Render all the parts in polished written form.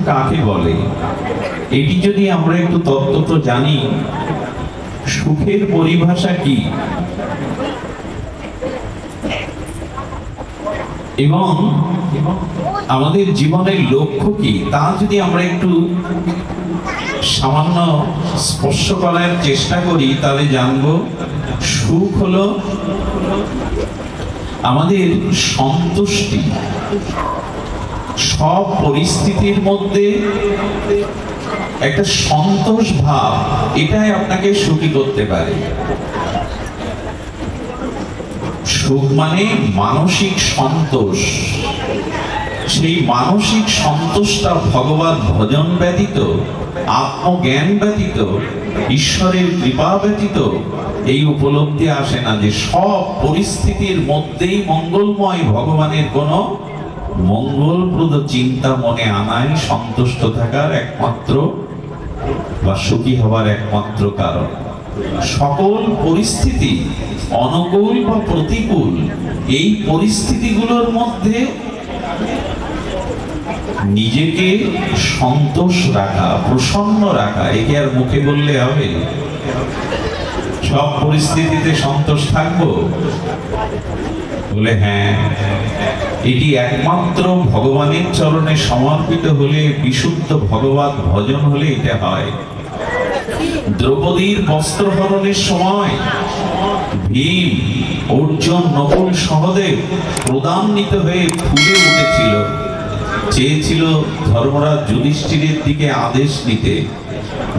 কাকে বলে, এটি যদি আমরা একটু তত্ত্ব জানি, সুখের পরিভাষা কি এবং আমাদের জীবনের লক্ষ্য কি, তা যদি আমরা একটু সামান্য স্পর্শ করার চেষ্টা করি, তাহলে জানবো সুখ হলো আমাদের সন্তুষ্টি। সব পরিস্থিতির মধ্যে একটা সন্তোষ ভাব, এটাই আপনাকে সুখী করতে পারে। সুখ মানে মানসিক সন্তোষ। সেই মানসিক সন্তোষটা ভগবত ভজন ব্যতীত, আত্মজ্ঞান ব্যতীত, ঈশ্বরের কৃপা ব্যতীত এই উপলব্ধি আসে না যে সব পরিস্থিতির মধ্যেই মঙ্গলময় ভগবানের কোন মঙ্গলপ্রদ চিন্তা মনে আনাই সন্তুষ্ট থাকার একমাত্র বা সুখী হবার একমাত্র কারণ। সকল পরিস্থিতি অনুকূল বা প্রতিকূল, এই পরিস্থিতিগুলোর মধ্যে নিজেকে সন্তোষ রাখা, প্রসন্ন রাখা, একে আর মুখে বললে হবে? সব পরিস্থিতিতে সন্তোষ থাকবো বলে হ্যাঁ, এটি একমাত্র ভগবানের চরণে সমর্পিত হলে, বিশুদ্ধ ভগবত ভজন হলে এটা হয়। দ্রৌপদীর বস্ত্রহরণের সময় ভীম, অর্জুন, নকুল, সহদেব ক্রোধান্বিত হয়ে ফুলে উঠেছিল, চেয়েছিল ধর্মরাজ যুধিষ্ঠিরের দিকে আদেশ নিতে।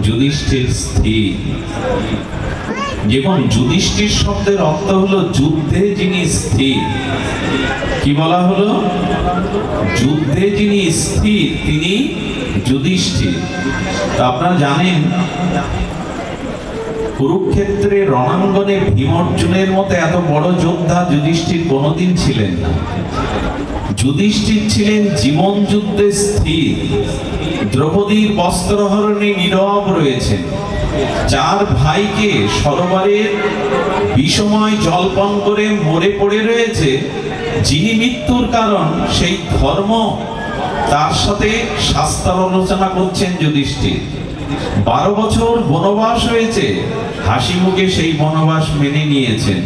যুধিষ্ঠির স্থির। যেমন যুধিষ্ঠির শব্দের অর্থ হলো যুদ্ধে যিনি স্থির। কি বলা হলো? যুদ্ধে যিনি স্থির তিনি যুধিষ্ঠির। তা আপনারা জানেন, কুরুক্ষেত্রের রণাঙ্গনে ভীম অর্জুনের মতো এত বড় যোদ্ধা যুধিষ্ঠির কোনোদিন ছিলেন না। যুধিষ্ঠির ছিলেন জীবন যুদ্ধে স্থির। দ্রৌপদীর বস্ত্রহরণে নীরব রয়েছেন। চার ভাইকে সরোবরের বিষময় জলপান করে মরে পড়ে রয়েছে, যিনি মৃত্যুর কারণ সেই ধর্ম, তার সাথে শাস্ত্র আলোচনা করছেন যুধিষ্ঠির। 12 বছর বনবাস হয়েছে, হাসি মুখে সেই বনবাস মেনে নিয়েছেন।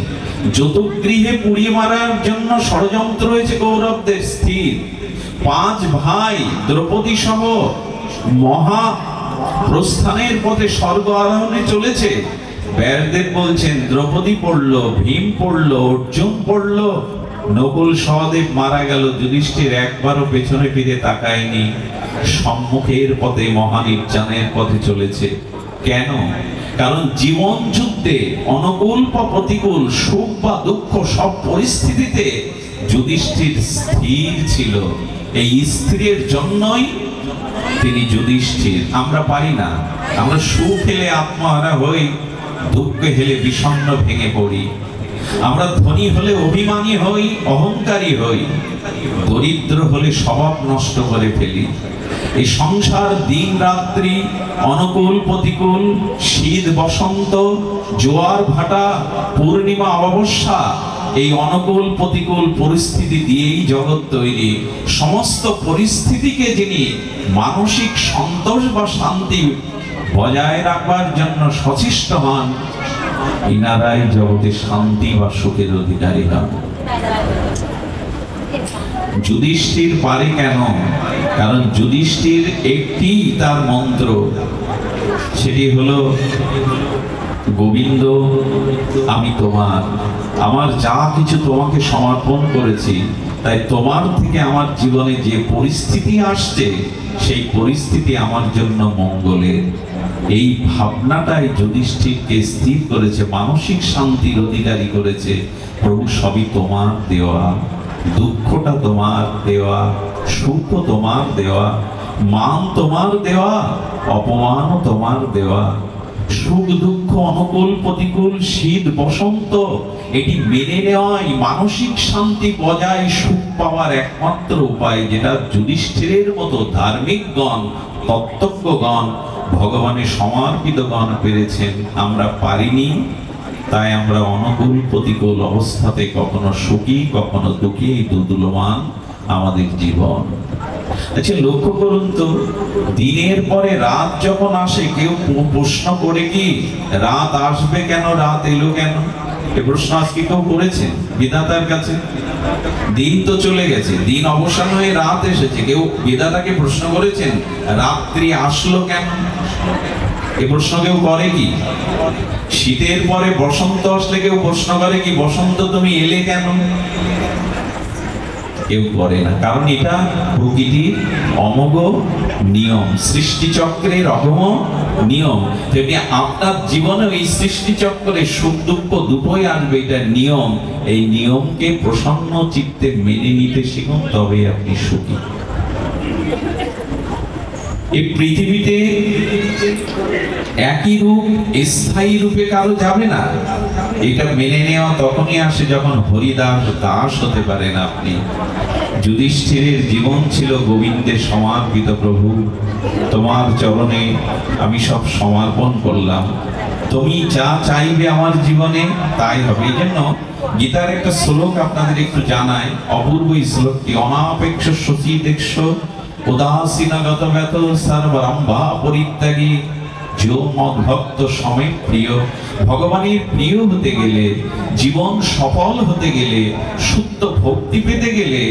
যতুগৃহে পুড়িয়ে মারার জন্য ষড়যন্ত্র হয়েছে কৌরবদের, স্থির। 5 ভাই দ্রৌপদী সহ মহা প্রস্থানের পথে স্বর্গ আরোহণে চলেছে। ব্যাসদেব বলছেন দ্রৌপদী পড়লো, ভীম পড়লো, অর্জুন পড়লো, নকুল সহদেব মারা গেল, যুধিষ্ঠির একবারও পেছনে ফিরে তাকায়নি, সম্মুখের পথে মহানির্যানের পথে চলেছে। কেন? কারণ জীবন যুদ্ধে অনুকূল বা প্রতিকূল, সুখ বা দুঃখ, সব পরিস্থিতিতে যুধিষ্ঠির স্থির ছিল। এই স্থিরের জন্যই তিনি যুধিষ্ঠির। আমরা পারি না, আমরা সুখ হেলে আত্মহারা হই, দুঃখ হেলে বিষণ্ণ ভেঙে পড়ি। আমরা ধনী হলে অভিমানী হই, অহংকারী হই, দরিদ্র হলে স্বভাব নষ্ট করে ফেলি। এই সংসার দিন রাত্রি, অনুকূল প্রতিকূল, শীত বসন্ত, জোয়ার ভাটা, পূর্ণিমা অমাবস্যা, এই অনুকূল প্রতিকূল পরিস্থিতি দিয়েই জগৎ তৈরি। সমস্ত পরিস্থিতিকে যিনি মানসিক সন্তোষ বা শান্তি বজায় রাখবার জন্য সচেষ্ট হন, ইনারাই জগতে শান্তি বা সুখের অধিকারী হন। যুধিষ্ঠির পারে কেন? কারণ যুধিষ্ঠির একটি তার মন্ত্র, সেটি হলো গোবিন্দ আমি তোমার, আমার যা কিছু তোমাকে সমর্পণ করেছি, তাই তোমার থেকে আমার জীবনে যে পরিস্থিতি আসছে সেই পরিস্থিতি আমার জন্য মঙ্গলের। এই ভাবনাটাই যুধিষ্ঠিরকে স্থির করেছে, মানসিক শান্তির অধিকারী করেছে। প্রভু সবই তোমার দেওয়া, দুঃখটা তোমার দেওয়া, সুখ তোমার দেওয়া, মান তোমার দেওয়া, অপমানও তোমার দেওয়া। সুখ দুঃখ, অনুকূল প্রতিকূল, শীত বসন্ত, এটি মেনে নেওয়াই মানসিক শান্তি বজায় সুখ পাওয়ার একমাত্র উপায়, যেটা যুধিষ্ঠিরের মতো ধার্মিকগণ, তত্ত্বজ্ঞগণ, ভগবানের সমর্পিতগণ পেরেছেন। আমরা পারিনি, তাই আমরা অনুকূল প্রতিকূল অবস্থাতে কখনো সুখী কখনো দুঃখী, দুদুলমান আমাদের জীবন। আচ্ছা, লক্ষ্য করুন তো, দিনের পরে রাত যখন আসে কেউ প্রশ্ন করে কি রাত আসবে কেন, রাত এলো কেন? এ প্রশ্ন আজকে কেউ করেছেন বিধাতার কাছে? দিন তো চলে গেছে, দিন অবসান হয়ে রাত এসেছে, কেউ বিধাতাকে প্রশ্ন করেছেন রাত্রি আসলো কেন? এ প্রশ্ন কেউ করে কি? শীতের পরে বসন্ত আসলে কেউ প্রশ্ন করে কি বসন্ত তুমি এলে কেন? কেউ করে না, কারণ এটা প্রকৃতির অমোঘ নিয়ম, সৃষ্টিচক্রের অগম নিয়ম। তেমনি আপনার জীবনে এই সৃষ্টিচক্রে সুখ দুঃখ দুটোই আসবে, এটা নিয়ম। এই নিয়মকে প্রসন্ন চিত্তে মেনে নিতে শিখুন, তবে আপনি সুখী। এই পৃথিবীতে একই রূপ স্থায়ী রূপে কারো যাবে না। এটা মেনে নেওয়া তখনই আসে যখন হরিদাস দাস হতে পারেন আপনি। যুধিষ্ঠিরের জীবন ছিল গোবিন্দের সমর্পিত। প্রভু, তোমার চরণে আমি সব সমর্পণ করলাম, তুমি যা চাইবে আমার জীবনে তাই হবে। এই জন্য গীতার একটা শ্লোক আপনাদের একটু জানাই, অপূর্ব এই শ্লোকটি। অনাপেক্ষ সচি দেখছ উদাসীনগত ব্যত সর্বরম্ভা পরিত্যাগী जो मद भक्त समय प्रिय। भगवाনের প্রিয় হতে গেলে, জীবন সফল হতে গেলে, শুদ্ধ ভক্তি পেতে গেলে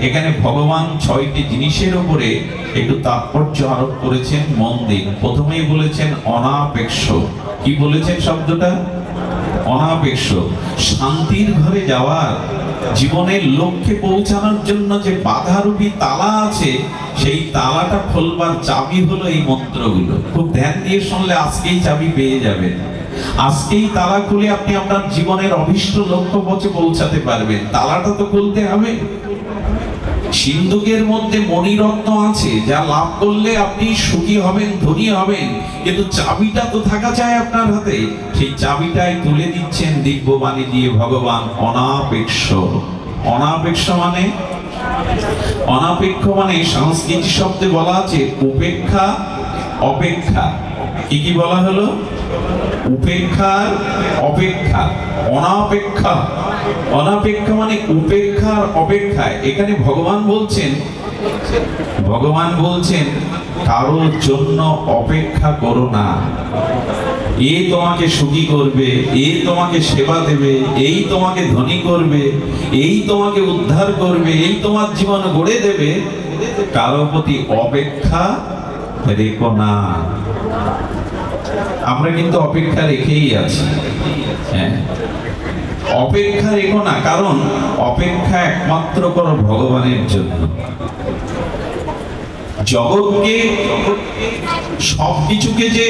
এখানে ভগবান 6টি জিনিসের উপরে একটু তাৎপর্য আরোপ করেছেন। মন দিন। প্রথমেই বলেছেন অনাপেক্ষ। কি বলেছেন শব্দটা? অনাপেক্ষ। শান্তির ঘরে যাওয়ার, জীবনের লক্ষ্যে পৌঁছানোর জন্য যে বাধারূপী তালা আছে, সেই তালাটা খোলবার চাবি হলো এই মন্ত্রগুলো। খুব ধ্যান দিয়ে শুনলে আজকেই চাবি পেয়ে যাবেন। আজকেই তালা খুলে আপনি আপনার জীবনের অভিষ্ট লক্ষ্য পথে পৌঁছাতে পারবেন। তালাটা তো খুলতে হবে। সিন্ধুকের মধ্যে মণিরত্ন আছে, যা লাভ করলে আপনি সুখী হবেন, ধনী হবেন, কিন্তু চাবিটা তো থাকা চাই আপনার হাতে। সেই চাবিটাই তুলে দিচ্ছেন দিব্যবাণী দিয়ে ভগবান। অনাপেক্ষ। অনাপেক্ষ মানে, অনাপেক্ষ মানে সংস্কৃত শব্দে বলা আছে উপেক্ষা, অপেক্ষা। কি কি বলা হলো? উপেক্ষার অপেক্ষা। অনাপেক্ষা, অনাপেক্ষা মানে উপেক্ষার অপেক্ষায়। এখানে ভগবান বলছেন কারোর জন্য অপেক্ষা করো না। এ তোমাকে সুখী করবে, এ তোমাকে সেবা দেবে, এই তোমাকে ধনী করবে, এই তোমাকে উদ্ধার করবে, এই তোমার জীবন গড়ে দেবে। কারো প্রতি অপেক্ষা রেখো না। আমরা কিন্তু অপেক্ষা রেখেই আছি। হ্যাঁ, অপেক্ষা রেখো না, কারণ অপেক্ষা একমাত্র করো ভগবানের জন্য। জগৎকে, সবকিছুকে যে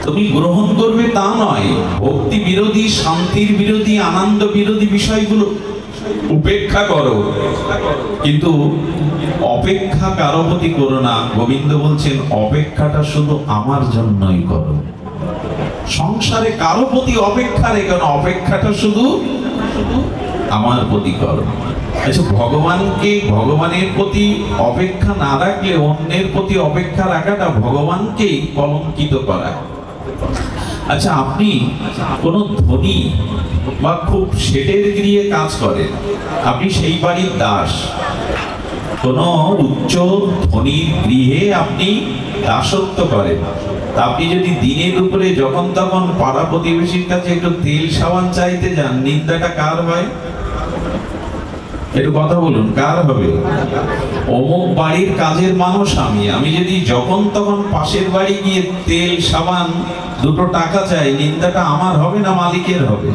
তুমি গ্রহণ করবে তা নয়। ভক্তি বিরোধী, শান্তির বিরোধী, আনন্দ বিরোধী বিষয়গুলো উপেক্ষা করো, কিন্তু অপেক্ষা কারো প্রতি করো না। গোবিন্দ বলছেন অপেক্ষাটা শুধু আমার জন্যই করো। সংসারে কারো প্রতি অপেক্ষা রেখো না, অপেক্ষাটা শুধু আমার প্রতি করো। আচ্ছা, ভগবানকে, ভগবানের প্রতি অপেক্ষা না রাখলে অন্যের প্রতি অপেক্ষা রাখাটা ভগবানকেই কলঙ্কিত করা। আচ্ছা, আপনি কোন ধনী বা খুব সেটের গৃহে কাজ করেন, আপনি সেই বাড়ির দাস। কোন উচ্চ ধনীর গৃহে আপনি দাসত্ব করেন, আপনি যদি দিনে দুপুরে যখন তখন পাড়া প্রতিবেশীর কাছে একটু তেল সাবান চাইতে যান, নিন্দাটা কার হয়? একটু কথা বলুন, কার হবে? অমুক বাড়ির কাজের মানুষ আমি যদি যখন তখন পাশের বাড়ি গিয়ে তেল সাবান 2 টাকা চাই, নিন্দাটা আমার হবে না মালিকের হবে?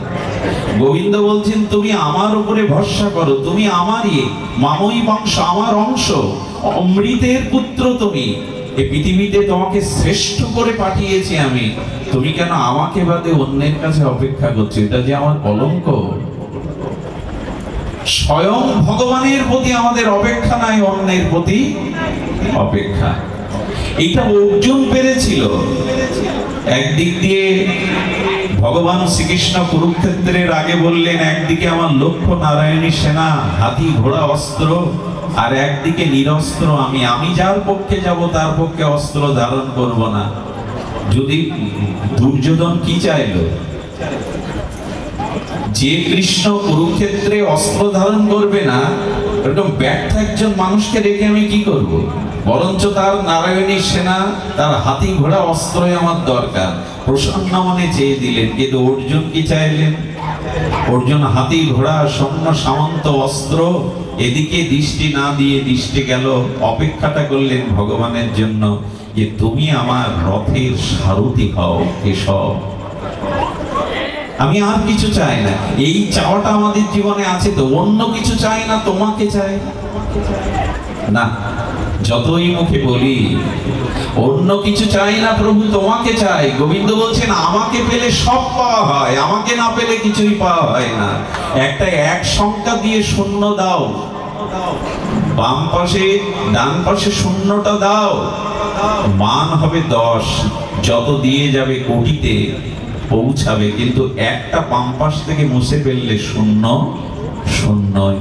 গোবিন্দ বলছেন তুমি আমার উপরে ভরসা করো, তুমি আমারই, মামই বংশ, আমার অংশ, অমৃতের পুত্র তুমি। এই পৃথিবীতে তোমাকে শ্রেষ্ঠ করে পাঠিয়েছি আমি, তুমি কেন আমাকে বাদে অন্যের কাছে অপেক্ষা করছো? এটা যে আমার কলঙ্ক। স্বয়ং ভগবানের প্রতি আমাদের অপেক্ষা নাই, অন্যের প্রতি অপেক্ষা। এটা অর্জুন পেরেছিল। একদিক দিয়ে ভগবান শ্রীকৃষ্ণ কুরুক্ষেত্রের আগে বললেন, একদিকে আমার লক্ষ্য নারায়ণী সেনা, হাতি ঘোড়া অস্ত্র, আর একদিকে নিরস্ত্র আমি যার পক্ষে যাব তার পক্ষে অস্ত্র ধারণ করব না। যদি দুর্যোধন কি চাইল? যে কৃষ্ণ কুরুক্ষেত্রে অস্ত্র ধারণ করবে না এরকম ব্যর্থ একজন মানুষকে রেখে আমি কি করব? বরঞ্চ তার নারায়ণী সেনা, তার হাতি ঘোড়া অস্ত্রই আমার দরকার। প্রসন্ন মনে চেয়ে দিলেন, কিন্তু অর্জুন কি চাইলেন? অর্জুন হাতি ঘোড়া সৈন্য সামন্ত অস্ত্র এদিকে দৃষ্টি না দিয়ে দৃষ্টি গেল, অপেক্ষাটা করলেন ভগবানের জন্য, যে তুমি আমার রথের সারথি হও কেশব, আমি আর কিছু চাই না। এই চাওয়াটা আমাদের জীবনে আছে তো, অন্য কিছু চাই না, তোমাকে চাই না। যতই মুখে বলি অন্য কিছু চাই না প্রভু, তোমাকে চাই। গোবিন্দ বলছেন আমাকে পেলে সব পাওয়া হয়, আমাকে না পেলে কিছুই পাওয়া হয় না। একটা এক সংখ্যা দিয়ে শূন্য দাও, বাম পাশে ডান পাশে শূন্যটা দাও, মান হবে 10, যত দিয়ে যাবে কোটিতে পৌঁছাবে। কিন্তু একটা বাম পাশ থেকে মুছে ফেললে শূন্য শূন্যই।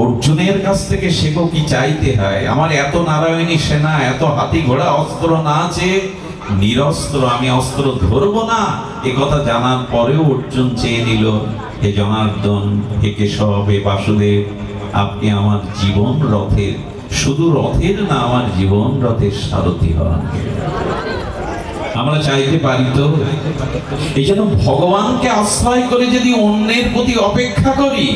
অর্জুনের কাছ থেকে শেখো কি চাইতে হয়। আমার এত নারায়ণী সেনা, এত হাতি ঘোড়া, অস্ত্র না আছে, নিরস্ত্র, আমি অস্ত্র ধরবো না, এ কথা জানার পরেও অর্জুন চেয়ে নিল, হে জনার্দন, হে কেশব, হে বাসুদেব, আপনি আমার জীবন রথের, শুধু রথের না, আমার জীবন রথের সারথি হন। আমরা চাইতে পারি তো? এই জন্য ভগবানকে আশ্রয় করে যদি অন্যের প্রতি অপেক্ষা করি,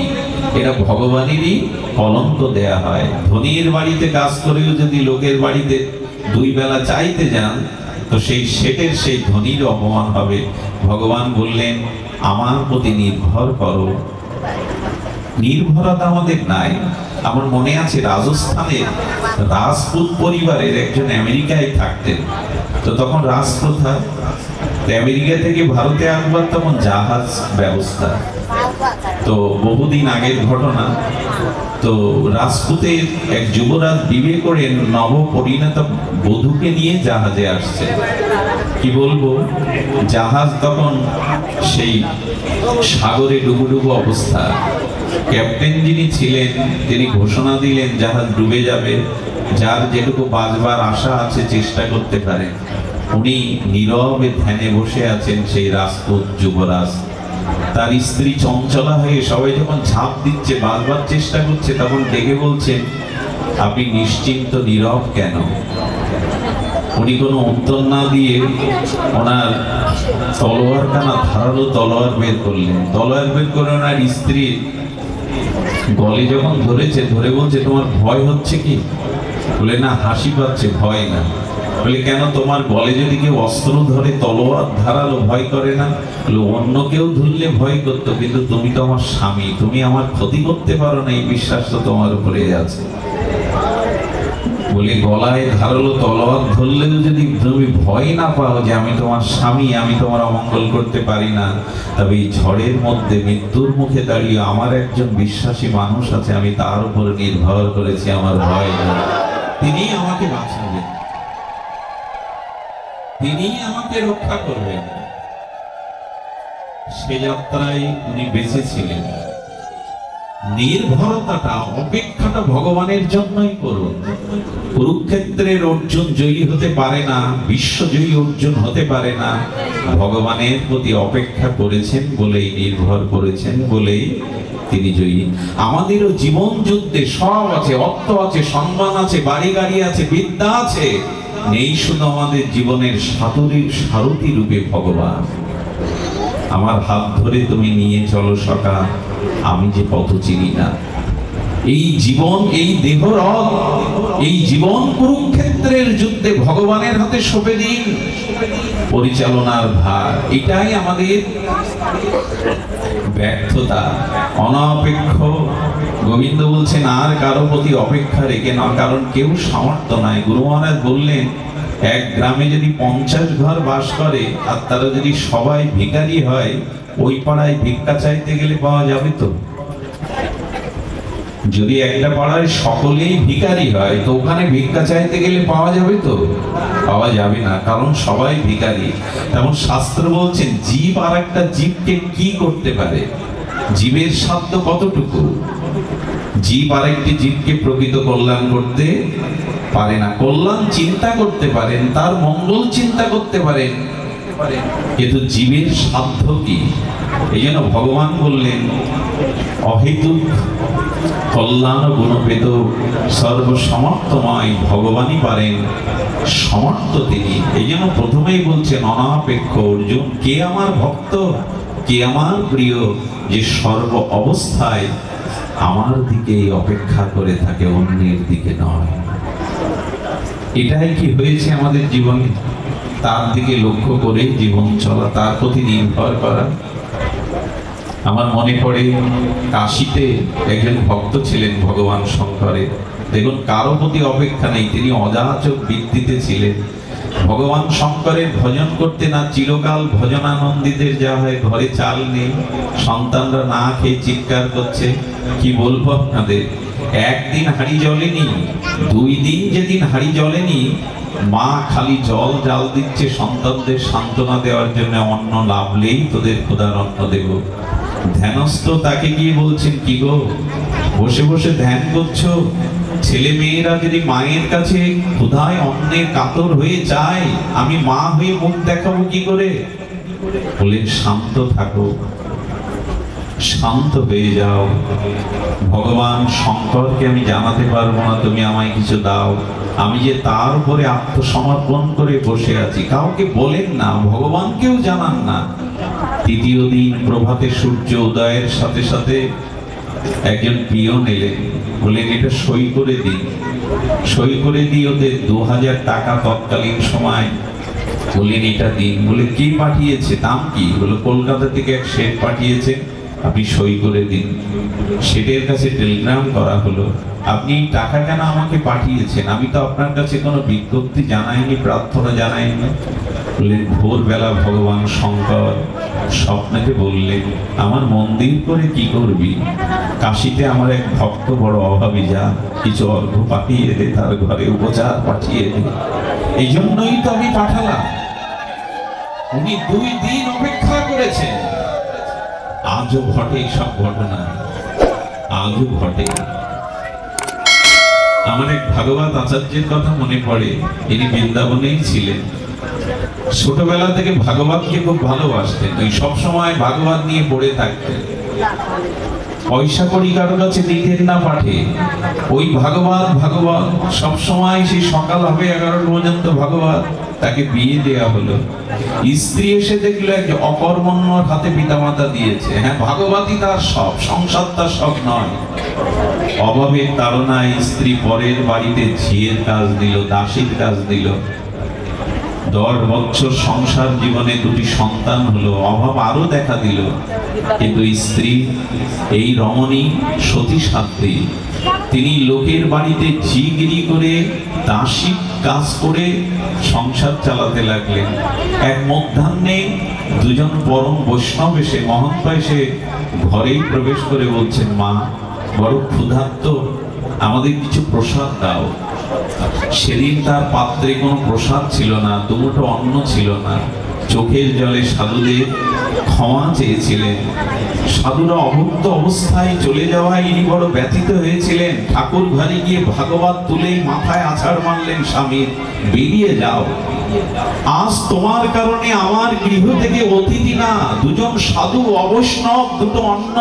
এটা ভগবানেরই কলঙ্ক দেয়া হয়। ধনীর বাড়িতে কাজ করেও যদি লোকের বাড়িতে 2 বেলা চাইতে যান, তো সেই শেঠের সেই ধনীর অপমান হবে। ভগবান বললেন আমার প্রতি নির্ভর করো। নির্ভরতা আমাদের নাই। আমার মনে আছে রাজস্থানের রাজপুত পরিবারের একজন আমেরিকায় থাকতেন। তো তখন রাজপ্রথা, আমেরিকা থেকে ভারতে আসবার তখন জাহাজ ব্যবস্থা। তো বহুদিন আগের ঘটনা। তো রাজপুতের এক যুবরাজ বিয়ে করে নব পরিণত বধূকে নিয়ে জাহাজে আসছে। কি বলবো, জাহাজ তখন সেই সাগরে ডুবুডুবু অবস্থা। ক্যাপ্টেন যিনি ছিলেন তিনি ঘোষণা দিলেন জাহাজ ডুবে যাবে, যার যেটুকু বাঁচবার আশা আছে চেষ্টা করতে পারে। উনি নীরবে ধ্যানে বসে আছেন সেই রাজপুত যুবরাজ। তার স্ত্রী চঞ্চলা হয়ে সবাই যখন ঝাঁপ দিচ্ছে, বাঁচবার চেষ্টা করছে, তখন ডেকে বলছেন আপনি নিশ্চিন্ত নীরব কেন? উনি কোনো উত্তর না দিয়ে ওনার তলোয়ার কানা ধারালো তলোয়ার বের করলেন। তলোয়ার বের করে ওনার স্ত্রীর গলে যখন ধরেছে, ধরে বলছে তোমার ভয় হচ্ছে কি? বলে না, হাসি পাচ্ছে, ভয় না। বলে কেন, তোমার গলে যদি কেউ অস্ত্র ধরে, তলোয়ার ধারালো, ভয় করে না? বলে অন্য কেউ ধরলে ভয় করতো, কিন্তু তুমি তো আমার স্বামী, তুমি আমার ক্ষতি করতে পারো না, এই বিশ্বাস তো তোমার উপরে আছে। বলে গলায় ধারালো তলোয়ার ধরলেও যদি তুমি ভয় না পাও যে আমি তোমার স্বামী, আমি তোমার অমঙ্গল করতে পারি না, তবে এই ঝড়ের মধ্যে মৃত্যুর মুখে দাঁড়িয়ে আমার একজন বিশ্বাসী মানুষ আছে, আমি তার উপর নির্ভর করেছি, আমার ভয় নেই। তিনি আমাকে বাঁচাবেন, তিনি আমাকে রক্ষা করবেন। সে যাত্রায় উনি বেঁচেছিলেন। নির্ভরতাটা, অপেক্ষাটা ভগবানের জন্যই করুন। কুরুক্ষেত্রের অর্জুন জয়ী হতে পারে না, বিশ্বজয়ী অর্জুন হতে পারে না, ভগবানের প্রতি অপেক্ষা করেছেন বলেই, নির্ভর করেছেন বলেই তিনি জয়ী। আমাদেরও জীবন যুদ্ধে সব আছে, অর্থ আছে, সম্মান আছে, বাড়ি গাড়ি আছে, বিদ্যা আছে, নেই শুধু আমাদের জীবনের সারথি রূপে ভগবান। আমার হাত ধরে তুমি নিয়ে চলো সখা, আমি যে পথ চিনি না। এই জীবন, এই দেহরথ, এই জীবন কুরুক্ষেত্রের যুদ্ধে ভগবানের হাতে সঁপে দিন পরিচালনার ভার। এটাই আমাদের ব্যর্থতা, অনপেক্ষ। গোবিন্দ বলছেন আর কারো প্রতি অপেক্ষা রেখে না, কারণ কেউ সামর্থ্য নাই। গুরু মহারাজ বললেন এক গ্রামে যদি 50 ঘর বাস করে আর তারা যদি সবাই ভিখারি হয়, ওই পাড়ায় ভিক্ষা চাইতে গেলে পাওয়া যাবে তো? যদি একটা পাড়ায় সকলেই ভিখারি হয়, তো ওখানে ভিক্ষা চাইতে গেলে পাওয়া যাবে তো? পাওয়া যাবে না, কারণ সবাই ভিখারি। তেমন শাস্ত্র বলছেন জীব আর একটা জীবকে কি করতে পারে? জীবের সাধ্য কতটুকু? জীব আর একটি জীবকে প্রকৃত কল্যাণ করতে পারে না। কল্যাণ চিন্তা করতে পারেন, তার মঙ্গল চিন্তা করতে পারেন, কিন্তু জীবের সাধ্য কি? এই জন্য ভগবান বললেন অহেতুক কল্যাণ গুণভেদ সর্বসমর্থময় ভগবানই পারেন সমর্থ তিনি। এই জন্য প্রথমেই বলছেন অনাপেক্ষ অর্জুন, কে আমার ভক্ত, কে আমার প্রিয়, যে সর্ব অবস্থায় আমার দিকেই অপেক্ষা করে থাকে, অন্যের দিকে নয়। এটাই কি হয়েছে আমাদের জীবনে? তার দিকে লক্ষ্য করে জীবন চলা, তার প্রতি নির্ভর করা। আমার মনে পড়ে কাশীতে একজন ভক্ত ছিলেন ভগবান শঙ্করের। দেখুন, কারো প্রতি অপেক্ষা নেই, তিনি অযাচক বৃত্তিতে ছিলেন। ভগবান শঙ্করের ভজন করতে না চিরকাল ভজনানন্দীদের যা হয়, ঘরে চাল নেই, সন্তানরা না খেয়ে চিৎকার করছে। কি বলবো আপনাদের, একদিন হাঁড়ি জ্বলেনি, 2 দিন যেদিন হাঁড়ি জ্বলেনি, মা খালি জল জাল দিচ্ছে সন্তানদের সান্ত্বনা দেওয়ার জন্য, অন্ন লাভলেই তোদের খোদার অন্ন দেব। ধ্যানস্থ তাকে গিয়ে বলছেন, কি গো বসে বসে ধ্যান করছো? ছেলে মেয়েরা যদি মায়ের কাছে ক্ষুধায় অন্নের কাতর হয়ে যায়, আমি মা হয়ে মুখ দেখাবো কি করে? বলেন, শান্ত থাকো, শান্ত হয়ে যাও। ভগবান শঙ্করকে আমি জানাতে পারবো না তুমি আমায় কিছু দাও, আমি যে তার উপরে আত্মসমর্পণ করে বসে আছি। কাউকে বলেন না, ভগবানকেও জানান না। 3য় দিন প্রভাতে সূর্য উদয়ের সাথে সাথে একজন পিয়ন এলেন, বললেন এটা সই করে দিন। সই করে দিয়ে ওদের 2000 টাকা তৎকালীন সময়। বললেন এটা দিন। বলে কি পাঠিয়েছে, দাম কি? বলে কলকাতা থেকে এক শেঠ পাঠিয়েছে, আপনি সই করে দিন। শেঠের কাছে টেলিগ্রাম করা হলো, আপনি টাকা কেন আমাকে পাঠিয়েছেন? আমি তো আপনার কাছে কোনো বিজ্ঞপ্তি জানাইনি, প্রার্থনা জানাইনি। বললেন ভোরবেলা ভগবান শঙ্কর স্বপ্নকে বললেন, আমার মন্দির করে কি করবি? কাশীতে আমার এক ভক্ত বড় অভাবী, যা কিছু অর্ঘ্য পাঠিয়ে দে, তার ঘরে উপচার পাঠিয়ে দে। এই জন্যই তো আমি পাঠালাম। উনি 2 দিন অপেক্ষা করেছেন। আজও ঘটে সব ঘটনা, আজও ঘটে। আমার এক ভাগবত আচার্যের কথা মনে পড়ে, ইনি বৃন্দাবনেই ছিলেন। ছোটবেলা থেকে ভাগবতকে খুব ভালোবাসতেন, ওই সবসময় ভাগবত নিয়ে পড়ে থাকতেন। পয়সা কড়ি কারো কাছে দিতেন না পাঠে, ওই ভাগবত সবসময়। সেই সকাল হবে 11টা পর্যন্ত ভাগবত। তাকে বিয়ে দেয়া হলো, স্ত্রী এসে দেখলো এক অকর্মণ্যর হাতে পিতামাতা দিয়েছে। হ্যাঁ, ভাগবতই তার সব, সংসার তার সব নয়। অভাবের তাড়নায় স্ত্রী পরের বাড়িতে ঝিয়ের কাজ দিল, দাসীর কাজ দিল। 10 বছর সংসার জীবনে 2টি সন্তান হলো, অভাব আরো দেখা দিল। কিন্তু স্ত্রী এই রমণী সতী সাধ্বী, তিনি লোকের বাড়িতে ঝিগিরি করে দাসী কাজ করে সংসার চালাতে লাগলেন। এক মধ্যাহ্নে 2জন পরম বৈষ্ণব এসে, মহন্ত এসে ঘরেই প্রবেশ করে বলছেন, মা বড় ক্ষুধার্ত, আমাদের কিছু প্রসাদ দাও। সেদিন তার পাত্রে কোনো প্রসাদ ছিল না, 2 মুঠো অন্ন ছিল না। চোখের জলে সাধুদের ক্ষমা চেয়েছিলেন। সাধুরা অভুক্ত অবস্থায় চলে যাওয়ায় ইনি বড় ব্যথিত হয়েছিলেন। ঠাকুর ঘরে গিয়ে ভাগবত তুলেই মাথায় আছাড় মারলেন স্বামীর, বেরিয়ে যাও, আজ তোমার কারণে আমার গৃহ থেকে অতিথি না 2জন সাধু অবৈষ্ণব 2টো অন্ন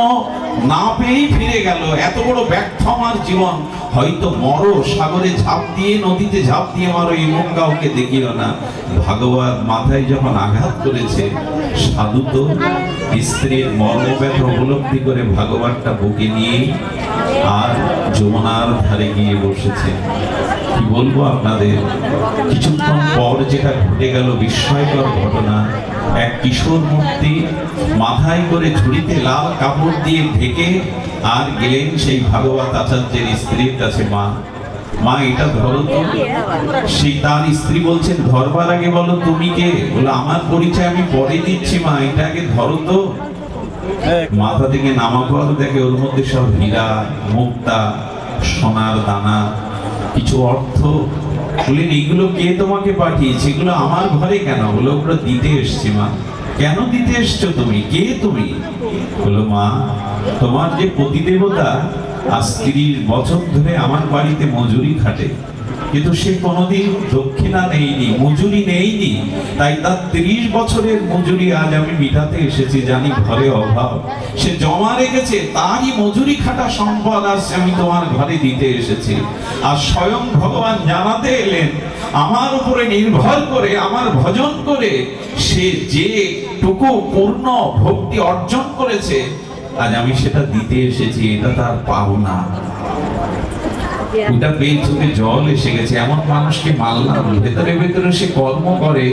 না পেয়েই ফিরে গেল। এত বড় ব্যর্থ আমার জীবন। হয়তো মরো, সাগরে ঝাঁপ দিয়ে, নদীতে ঝাঁপ দিয়ে মারো, এমন কাউকে দেখিও না। ভাগবত মাথায় যখন আঘাত করেছে, সাধু তো স্ত্রীর মর্মব্যথা উপলব্ধি করে ভাগবতটা বুকে নিয়ে আর যমুনার ধারে গিয়ে বসেছে। কি বলবো আপনাদের, কিছুক্ষণ পর যেটা ঘটে গেল বিস্ময়কর ঘটনা। এক কিশোর মূর্তি মাথায় করে ঝুড়িতে লাল কাপড় দিয়ে ঢেকে আর গেলেন সেই ভাগবত আচার্যের স্ত্রীর কাছে। মা এটা ধরো তো। সেই তার স্ত্রী বলছেন, ধরবার আগে বলো তুমি কে? বলে আমার পরিচয় আমি পরে দিচ্ছি মা, এটা আগে ধরো তো। মাথা থেকে নামা পর দেখে ওর মধ্যে সব হীরা, মুক্তা, সোনার দানা, কিছু অর্থ। বললেন এইগুলো কে তোমাকে পাঠিয়েছে? এগুলো আমার ঘরে কেন? বলে ওগুলো দিতে এসছি মা। কেন দিতে এসছো তুমি? কে তুমি? বলো মা, তোমার যে পতিদেবতা আজ 30 বছর ধরে আমার বাড়িতে মজুরি খাটে, কিন্তু সে কোনোদিন দক্ষিণা নেয়নি, মজুরি নেয়নি। তাই তার 30 বছরের মজুরি আজ আমি মিটাতে এসেছি। জানি ঘরে অভাব, সে জমা রেখেছে, তারই মজুরি খাটা সম্পদ আজ আমি তোমার ঘরে দিতে এসেছি। আর স্বয়ং ভগবান জানাতে এলেন, আমার উপরে নির্ভর করে, আমার ভজন করে সে যেটুকু পূর্ণ ভক্তি অর্জন করেছে, আজ আমি সেটা দিতে এসেছি। এটা তার পাওনা। ওটা পেয়ে চোখে জল এসে গেছে। এমন মানুষকে মানলাম, ভেতরে ভেতরে সে কর্ম করে,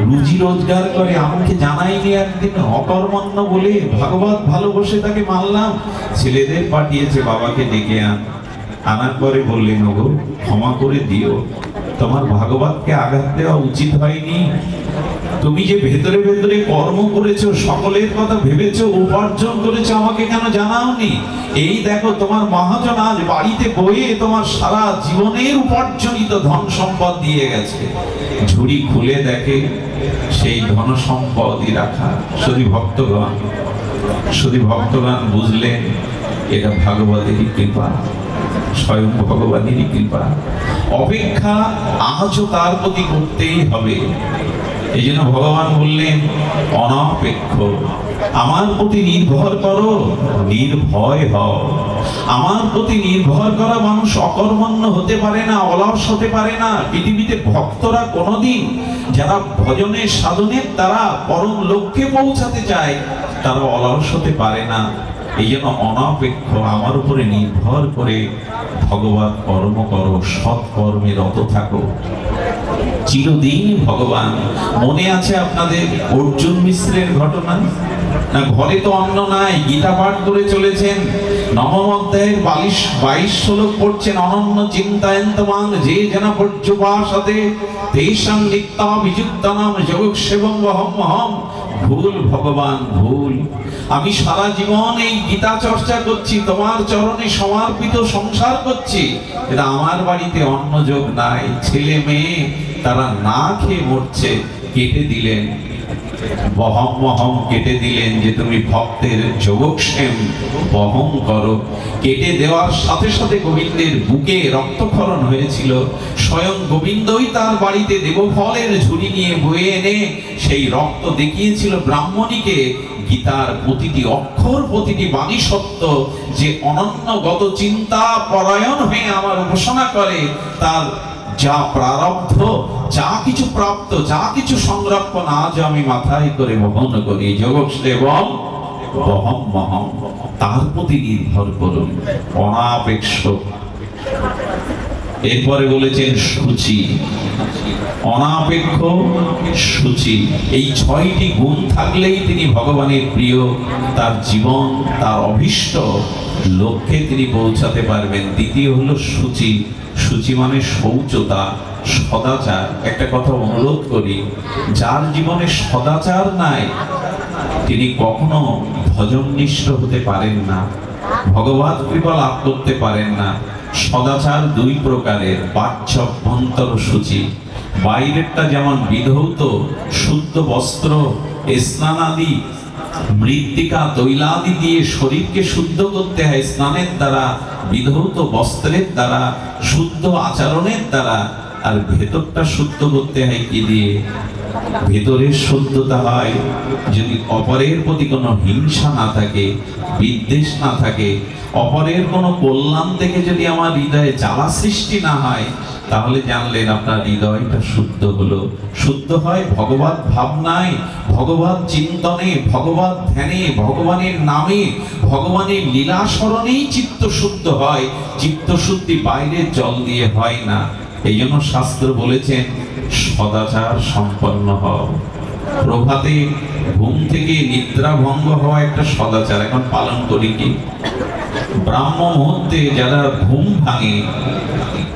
রুজি রোজগার করে, আমাকে জানাইনি একদিন, অকর্মণ্য বলে ভাগবত ভালোবসে তাকে মানলাম। ছেলেদের পাঠিয়েছে, বাবাকে ডেকে আনার পরে বললেন, ওগো ক্ষমা করে দিও, তোমার ভাগবতকে আঘাত দেওয়া উচিত হয়নি। তুমি যে ভেতরে ভেতরে কর্ম করেছো, সকলের কথা ভেবেছো, উপার্জন করেছো, আমাকে কেন জানাওনি? এই দেখো তোমার মহাজন আজ বাড়িতে বয়ে তোমার সারা জীবনের উপার্জনিত ধন সম্পদ দিয়ে গেছে। ঝুড়ি খুলে দেখে সেই ধন সম্পদই রাখা। শুধু ভক্তগণ বুঝলেন এটা ভাগবতেরই কৃপা, স্বয়ং ভগবানেরই কৃপা। অপেক্ষা আজও তার প্রতি করতেই হবে। এই জন্য ভগবান বললেন, অনপেক্ষ, আমার প্রতি নির্ভর করো, নির্ভয় হও। আমার প্রতি নির্ভর করা মানুষ অকর্মণ্য হতে পারে না, অলস হতে পারে না। পৃথিবীতে ভক্তরা কোনোদিন যারা ভজনের সাধনের দ্বারা পরম লক্ষ্যে পৌঁছাতে চায়, তারা অলস হতে পারে না। এই জন্য অনপেক্ষ, আমার উপরে নির্ভর করে ভগবত কর্ম করো, সৎকর্মে রত থাকো। চিরদিন ভগবান, মনে আছে আপনাদের অর্জুন মিশ্রের ঘটনা না? ঘরে তো অন্ন নাই, গীতা পাঠ করে চলেছেন, নবম অধ্যায়ের 22 শ্লোক পড়ছেন। অনন্য চিন্তায়ন্তমাং যে জন পর্যুপাসতে তেষাং নিত্যাভিযুক্তানাম যোগক্ষেমং অহম। ভুল ভগবান, ভুল। আমি সারা জীবন এই গীতা চর্চা করছি, তোমার চরণে সমর্পিত সংসার করছি, এটা আমার বাড়িতে অন্ন যোগ নাই। ছেলে মেয়ে তারা না খেয়ে মরছে, কেটে দিলেন বহম কেটে দিলেন যে তুমি ভক্তের যোগক্ষেম বহম করো। কেটে দেওয়ার সাথে সাথে গোবিন্দের বুকে রক্তক্ষরণ হয়েছিল। স্বয়ং গোবিন্দই তার বাড়িতে দেবফলের ঝুড়ি নিয়ে বয়ে এনে সেই রক্ত দেখিয়েছিল ব্রাহ্মণীকে। গীতার প্রতিটি অক্ষর, প্রতিটি বাণী সত্য। যে অনন্যগত চিন্তা পরায়ণ হয়ে আমার উপাসনা করে, তার যা প্রারব্ধ, যা কিছু প্রাপ্ত, যা কিছু সংরক্ষণ আজ আমি মাথায় করে বহন করি। যোগক্ষেমং বহম, তার প্রতি নির্ভর করুন, অনাপেক্ষ। এরপরে বলেছেন শুচি, অনাপেক্ষ, শুচি। এই 6টি গুণ থাকলেই তিনি ভগবানের প্রিয়। তার জীবন, তার অভীষ্ট লক্ষ্যে তিনি পৌঁছাতে পারবেন। দ্বিতীয় হলো শুচি। শুচি মানে শৌচতা, সদাচার। একটা কথা অনুরোধ করি, যার জীবনে সদাচার নাই, তিনি কখনো ভজননিষ্ঠ হতে পারেন না, ভগবত কৃপা লাভ করতে পারেন না। সদাচার 2 প্রকারের, বাহ্যাভ্যন্তর শুচি। বাইরেরটা যেমন বিধৌত শুদ্ধ বস্ত্র, স্নানাদি, মৃত্তিকা, তৈলাদি দিয়ে শরীরকে শুদ্ধ করতে হয় স্নানের দ্বারা, বিধৌত বস্ত্রের দ্বারা, শুদ্ধ আচরণের দ্বারা। আর ভেতরটা শুদ্ধ করতে হয় কি দিয়ে? ভেতরের শুদ্ধতা হয় যদি অপরের প্রতি কোনো হিংসা না থাকে, বিদ্বেষ না থাকে, অপরের কোনো কল্যাণ থেকে যদি আমার হৃদয়ে জ্বালা সৃষ্টি না হয়, তাহলে জানলেন আপনার হৃদয়টা শুদ্ধ হলো। শুদ্ধ হয় ভগবত ভাবনায়, ভগবত চিন্তনে, ভগবত ধ্যানে, ভগবানের নামে, ভগবানের লীলা স্মরণেই চিত্ত শুদ্ধ হয়। চিত্ত শুদ্ধি বাইরের জল দিয়ে হয় না। এই জন্য শাস্ত্র বলেছেন, সদাচার সম্পন্ন হও। প্রভাতে ঘুম থেকে নিদ্রা ভঙ্গ হওয়া একটা সদাচার, এখন পালন করি কি? ব্রাহ্ম মুহূর্তে যারা ঘুম ভাঙে,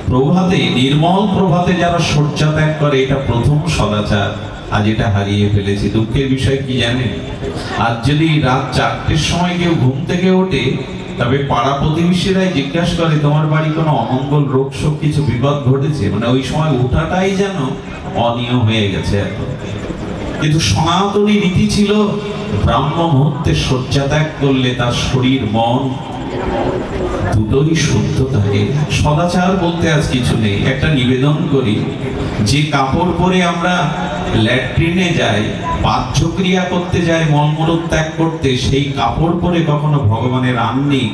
প্রভাতে, নির্মল প্রভাতে যারা শয্যা ত্যাগ করে, এটা প্রথম সদাচার। আজ এটা হারিয়ে ফেলেছি। দুঃখের বিষয় কি জানেন? আজ যদি রাত 4টের সময় কেউ ঘুম থেকে ওঠে, তবে পাড়া প্রতিবেশীরাই জিজ্ঞাসা করে, তোমার বাড়ি কোনো অমঙ্গল, রোগ শোক, কিছু বিপদ ঘটেছে? মানে ওই সময় ওঠাটাই যেন অনিয়ম হয়ে গেছে এখন। কিন্তু সনাতনী রীতি ছিল, ব্রাহ্ম মুহূর্তে শয্যা ত্যাগ করলে তার শরীর মন দুটোই শুদ্ধ থাকে। সদাচার বলতে আজ কিছু নেই। একটা নিবেদন করি, যে কাপড় পরে আমরা ল্যাট্রিনে যাই, পাচ্যক্রিয়া করতে যাই, মলমূল ত্যাগ করতে, সেই কাপড় পরে কখনো ভগবানের আহ্নিক,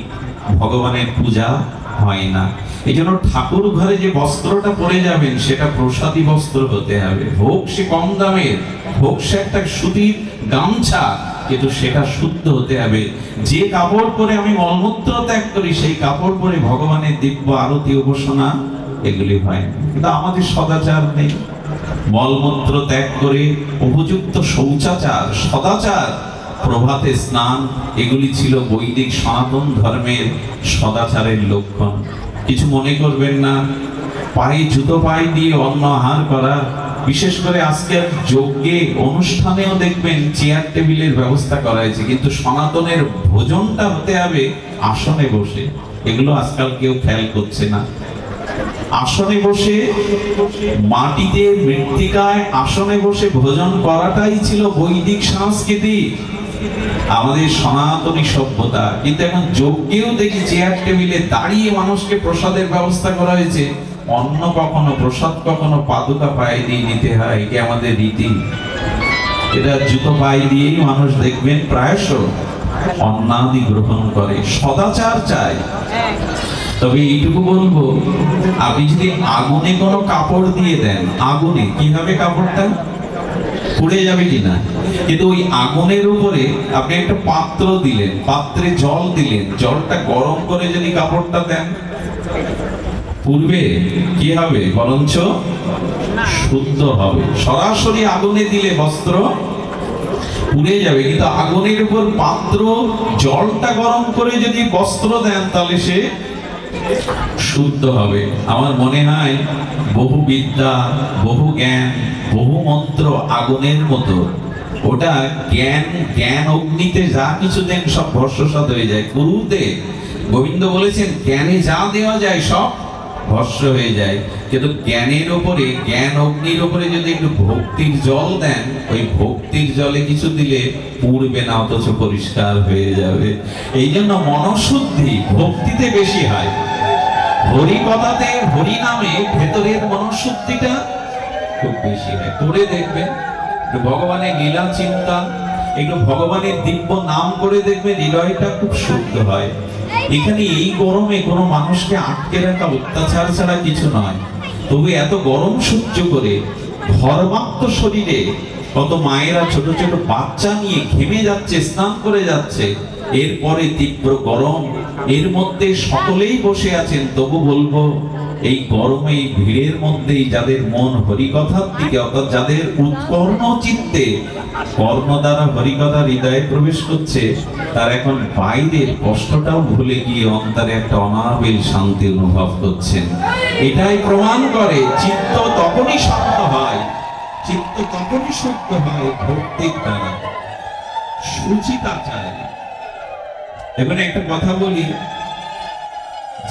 ভগবানের পূজা হয় না। এই জন্য ঠাকুর ঘরে যে বস্ত্রটা পরে যাবেন সেটা প্রসাদী বস্ত্র হতে হবে। হোক সে কম দামের, হোক সে একটা সুতির গামছা, কিন্তু সেটা শুদ্ধ হতে হবে। যে কাপড় পরে আমি মলমূত্র ত্যাগ করি, সেই কাপড় পরে ভগবানের দিব্য আরতি উপাসনা এগুলি হয় না। কিন্তু আমাদের সদাচার নেই। মলমূত্র ত্যাগ করে উপযুক্ত শৌচাচার, সদাচার, প্রভাতে স্নান, এগুলি ছিল বৈদিক সনাতন ধর্মের সদাচারের লক্ষণ। কিছু মনে করবেন না। পায়ে জুতো পায়ে দিয়ে অন্ন আহার করা, বিশেষ করে আজকের যজ্ঞে অনুষ্ঠানেও দেখবেন চেয়ার টেবিলের ব্যবস্থা করা হয়েছে, কিন্তু সনাতনের ভোজনটা হতে হবে আসনে বসে। এগুলো আজকাল কেউ খেয়াল করছে না। আসনে বসে, মাটিতে মৃত্তিকায় আসনে বসে ভোজন করাটাই ছিল বৈদিক সংস্কৃতি, আমাদের সনাতনী সভ্যতা। কিন্তু এখন যজ্ঞেও দেখি চেয়ার টেবিলে দাঁড়িয়ে মানুষকে প্রসাদের ব্যবস্থা করা হয়েছে। অন্ন কখনো, প্রসাদ কখনো পাদুকা পায়ে দিয়ে নিতে হয়, এটি আমাদের রীতি। এটা জুতো পায়ে দিয়েই মানুষ দেখবেন প্রায়শ অন্নাদি গ্রহণ করে। সদাচার চাই। তবে এইটুকু বলবো, আপনি যদি আগুনে কোনো কাপড় দিয়ে দেন, আগুনে কি হবে? কাপড়টা পুড়ে যাবে কিনা? কিন্তু ওই আগুনের উপরে আপনি একটা পাত্র দিলেন, পাত্রে জল দিলেন, জলটা গরম করে যদি কাপড়টা দেন, পূর্বে কি হবে? বরঞ্চ শুদ্ধ হবে। সরাসরি আগুনে দিলে বস্ত্র পুড়ে যাবে, কিন্তু আগুনের উপর পাত্র, জলটা গরম করে যদি বস্ত্র দেন, তাহলে সে শুদ্ধ হবে। আমার মনে হয় বহু বিদ্যা, বহু জ্ঞান, বহু মন্ত্র আগুনের মতো। ওটা জ্ঞান, জ্ঞান অগ্নিতে যা কিছু দেন সব ভস্মসাৎ হয়ে যায়। গুরুতে গোবিন্দ বলেছেন, জ্ঞানে যা দেওয়া যায় সব ভস্ম হয়ে যায়। কিন্তু জ্ঞানের উপরে, জ্ঞান অগ্নির উপরে যদি একটু ভক্তির জল দেন, ওই ভক্তির জলে কিছু দিলে পুড়বে না, অথচ পরিষ্কার হয়ে যাবে। এই জন্য মনশুদ্ধি ভক্তিতে বেশি হয়। হরি কথাতে, হরি নামে ভেতরের মনশুদ্ধিটা খুব বেশি হয়। করে দেখবেন, ভগবানের লীলা চিন্তা, একটু ভগবানের দিব্য নাম করে দেখবেন হৃদয়টা খুব শুদ্ধ হয়। এখানে এই গরমে কোনো মানুষকে আটকে রাখা অত্যাচার ছাড়া কিছু নয়। তবে এত গরম সহ্য করে ধর্মাত্ম শরীরে কত মায়েরা ছোট ছোট বাচ্চা নিয়ে ঘেমে যাচ্ছে, স্নান করে যাচ্ছে, এরপরে তীব্র গরম, এর মধ্যে সকলেই বসে আছেন। তবু বলবো, এই গরমে, এই ভিড়ের মধ্যেই যাদের মন হরিকথার দিকে, অর্থাৎ যাদের উৎকর্ণ চিত্তে কর্ণ দ্বারা হরিকথা হৃদয়ে প্রবেশ করছে, তার এখন বাইরের কষ্টটাও ভুলে গিয়ে অন্তরে একটা অনাবিল শান্তি অনুভব করছেন। এটাই প্রমাণ করে চিত্ত তখনই শান্ত হয়, চিত্ত তখনই শুদ্ধ হয় ভক্তির দ্বারা। সুচিতা চাই। এখানে একটা কথা বলি,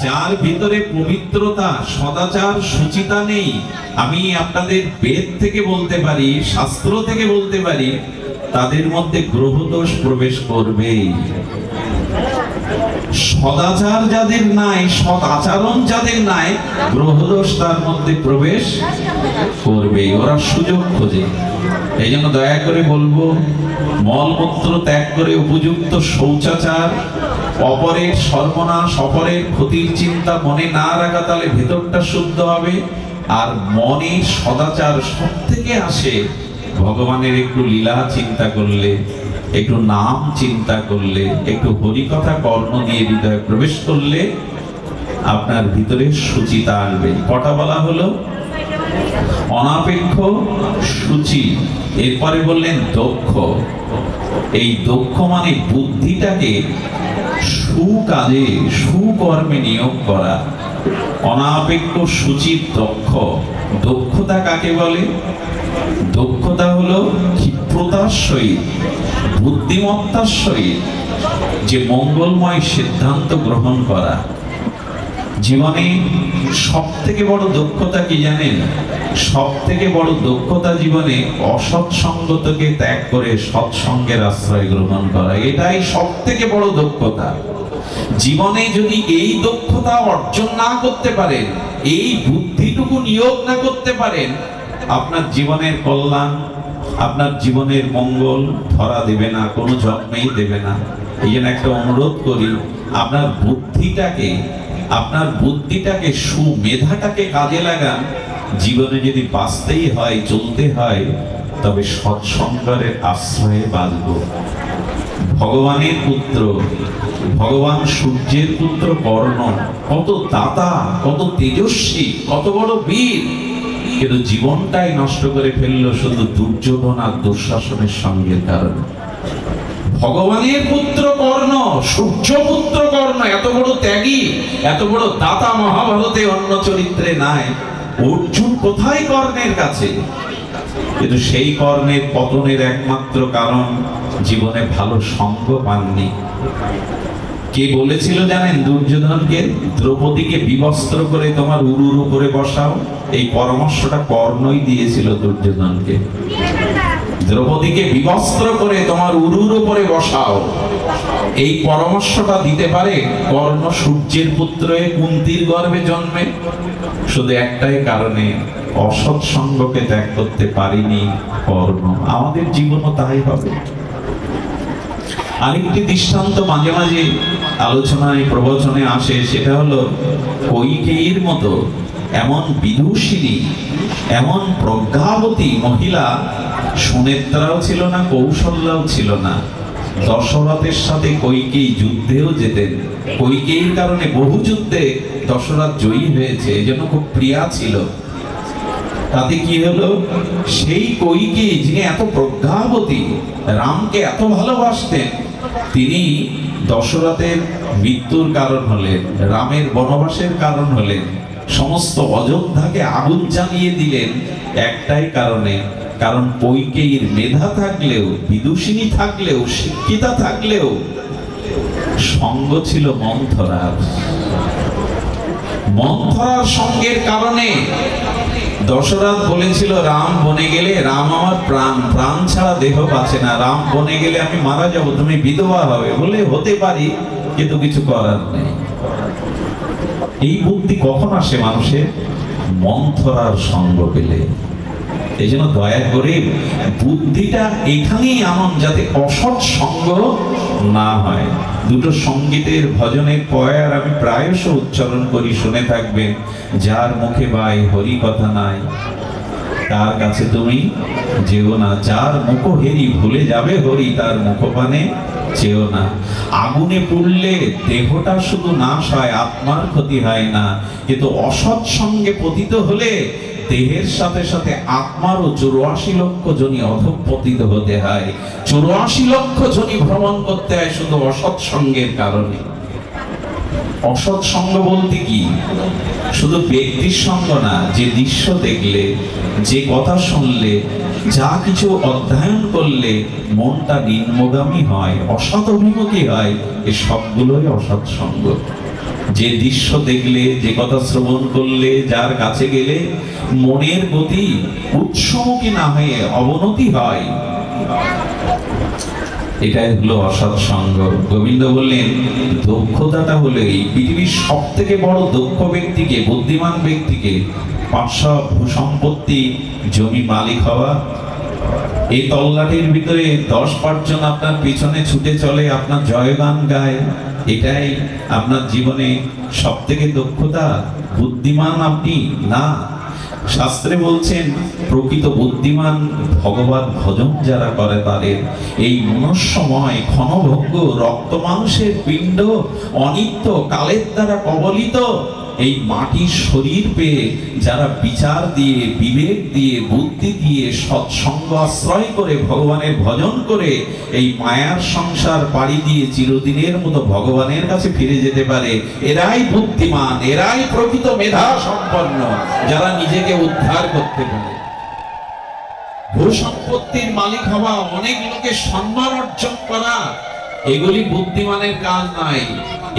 যার ভিতরে পবিত্রতা, সদাচার, সুচিতা নেই, আমি আপনাদের বেদ থেকে বলতে পারি, শাস্ত্র থেকে বলতে পারি, তাদের মধ্যে গ্রহদোষ প্রবেশ করবেই। সদাচার যাদের নাই, সৎ আচরণ যাদের নাই, গ্রহদোষ তার মধ্যে প্রবেশ করবে। ওরা সুযোগ খোঁজে। এই জন্য দয়া করে বলবো, মলমূত্র ত্যাগ করে উপযুক্ত শৌচাচার, অপরের সর্বনাশ, অপরের ক্ষতির চিন্তা মনে না রাখা, তাহলে ভেতরটা শুদ্ধ হবে। আর মনে সদাচার সব থেকে আসে ভগবানের একটু লীলা চিন্তা করলে, একটু নাম চিন্তা করলে, একটু হরিকথা কর্ণ দিয়ে হৃদয়ে প্রবেশ করলে আপনার ভিতরে সুচিতা আসবে। কটা বলা হলো? অনাপেক্ষ, সূচি, এরপরে বললেন দক্ষ। এই দক্ষ মানে বুদ্ধিটাকে সুকাজে, সুকর্মে নিয়োগ করা। অনাপেক্ষ, সূচি, দক্ষ। দক্ষতা কাকে বলে? দক্ষতা হলো ক্ষিপ্রতার সহিত, বুদ্ধিমত্তার সহিত যে মঙ্গলময় সিদ্ধান্ত গ্রহণ করা। জীবনে সব থেকে বড় দক্ষতা কি জানেন? সব থেকে বড় দক্ষতা জীবনে অসৎসঙ্গতকে ত্যাগ করে সৎসঙ্গের আশ্রয় গ্রহণ করা। এটাই সব থেকে বড় দক্ষতা। জীবনে যদি এই দক্ষতা অর্জন না করতে পারেন, এই বুদ্ধিটুকু নিয়োগ না করতে পারেন, আপনার জীবনের কল্যাণ, আপনার জীবনের মঙ্গল ধরা দেবে না, কোনো জন্মেই দেবে না। এই জন্য একটা অনুরোধ করি, আপনার বুদ্ধিটাকে সুমেধাটাকে কাজে লাগান। জীবনে যদি বাঁচতেই হয়, চলতে হয়, তবে সৎসঙ্গের আশ্রয়ে বাঁচব। ভগবানের পুত্র, ভগবান সূর্যের পুত্র কর্ণ কত দাতা, কত তেজস্বী, কত বড় বীর, কিন্তু জীবনটাই নষ্ট করে ফেললো শুধু দুর্যোধন আর দুঃশাসনের সঙ্গে কারণে। ভগবানের পুত্র কর্ণ, সূর্য পুত্র কর্ণ, এত বড় ত্যাগী, এত বড় দাতা মহাভারতে অন্য চরিত্রে নাই। অর্জুন কোথায় কর্ণের কাছে? কিন্তু সেই কর্ণের পতনের একমাত্র কারণ জীবনে ভালো সঙ্গ পাননি। কে বলেছিল জানেন দুর্যোধনকে? দ্রৌপদীকে বিবস্ত্র করে তোমার উরুর উপরে বসাও। এই পরামর্শটা কর্ণই দিয়েছিল দুর্যোধনকে। দ্রৌপদীকে বিবস্ত্র করে তোমার উরুর উপরে বসাও, এই পরামর্শটা দিতে পারে কর্ণ সূর্যের পুত্র হয়ে কুন্তির গর্ভে জন্মে। শুধু একটাই কারণে, অসৎ সঙ্গকে ত্যাগ করতে পারিনি কর্ণ। আমাদের জীবনও তাই হবে। আরেকটি দৃষ্টান্ত মাঝে মাঝে আলোচনায় প্রবচনে আসে, সেটা হলো কৈকেয়ীর মতো এমন বিদুষিনী, এমন প্রজ্ঞাবতী মহিলা সুনেত্রাও ছিল না, কৌশল্যাও ছিল না। দশরথের সাথে কৈকেয়ী যুদ্ধেও যেতেন। কৈকেয়ীর কারণে বহু যুদ্ধে দশরথ জয়ী হয়েছে, এই জন্য খুব প্রিয়া ছিল। তাতে কি হলো, সেই কৈকেয়ী যিনি এত প্রজ্ঞাবতী, রামকে এত ভালোবাসতেন, তিনি দশরথের মৃত্যুর কারণ হলেন, রামের বনবাসের কারণ হলেন, সমস্ত অযোধ্যাকে আগুন জ্বালিয়ে দিলেন একটাই কারণে। কারণ কৈকেয়ীর মেধা থাকলেও, বিদুষিনী থাকলেও, শিক্ষিতা থাকলেও সঙ্গ ছিল মন্থরার। মন্থরার সঙ্গের কারণে দশরথ বলেছিল, রাম বনে গেলে, রাম আমার প্রাণ, প্রাণ ছাড়া দেহ বাঁচে না, রাম বনে গেলে আমি মারা যাব, তুমি বিধবা হবে। বলে হতে পারি, কিন্তু কিছু করার নেই। এই বুদ্ধি কখন আসে মানুষের? মন্থরার সঙ্গ পেলে। এই জন্য দয়া করে বুদ্ধিটা এখানেই আনন, যাতে অসৎ সঙ্গ না হয়। দুটো সঙ্গীতের ভজনের পয়ার আমি প্রায়শ উচ্চারণ করি, শুনে থাকবেন। যার মুখে বাই হরি কথা নাই, তার কাছে তুমি যেও না। যার মুখ হেরি ভুলে যাবে হরি, তার মুখপানে চেও না। আগুনে পুড়লে দেহটা শুধু নাশ হয়, আত্মার ক্ষতি হয় না। কিন্তু অসৎ সঙ্গে পতিত হলে দেহের সাথে সাথে আত্মারও 84 লক্ষ জনি অধঃপতিত হতে হয়। 84 লক্ষ জনি ভ্রমণ করতে হয় শুধু অসৎ সঙ্গের কারণে। অসৎ সঙ্গ বলতে কি? শুধু ব্যক্তির সঙ্গ না, যে দৃশ্য দেখলে, যে কথা শুনলে, যা কিছু অধ্যয়ন করলে মনটা নিম্নগামী হয়, অসৎ অভিমুখী হয়, এই সবগুলোই অসৎ সঙ্গ। যে দৃশ্য দেখলে, যে কথা শ্রবণ করলে, যার কাছে গেলে মনের গতি উৎসমুখী না হয়ে অবনতি হয়, এটাই হলো অসৎ সঙ্গ। গোবিন্দ বললেন, দক্ষতাটা হলো এই পৃথিবীর সব থেকে বড় দক্ষ ব্যক্তিকে, বুদ্ধিমান ব্যক্তিকে 500 ভূসম্পত্তি জমি মালিক হওয়া। এই তল্লাটির ভিতরে 10 জন আপনার পিছনে ছুটে চলে, আপনার জয়গান গায়, এটাই আপনার জীবনে সব থেকে দক্ষতা? বুদ্ধিমান আপনি না। শাস্ত্রে বলছেন, প্রকৃত বুদ্ধিমান ভগবত ভজন যারা করে তাদের। এই মনুষ্যময় ক্ষণভঙ্গ রক্ত মাংসের পিণ্ড, অনিত্য কালের দ্বারা কবলিত এই মাটির শরীর পেয়ে যারা বিচার দিয়ে, বিবেক দিয়ে, বুদ্ধি দিয়ে, সৎসঙ্গ আশ্রয় করে, ভগবানের ভজন করে এই মায়ার সংসার পাড়ি দিয়ে চিরদিনের মতো ভগবানের কাছে ফিরে যেতে পারে, এরাই বুদ্ধিমান, এরাই প্রকৃত মেধা সম্পন্ন, যারা নিজেকে উদ্ধার করতে পারে। ভূসম্পত্তির মালিক হওয়া, অনেক লোকের সম্মান অর্জন করা, এগুলি বুদ্ধিমানের কাজ নয়।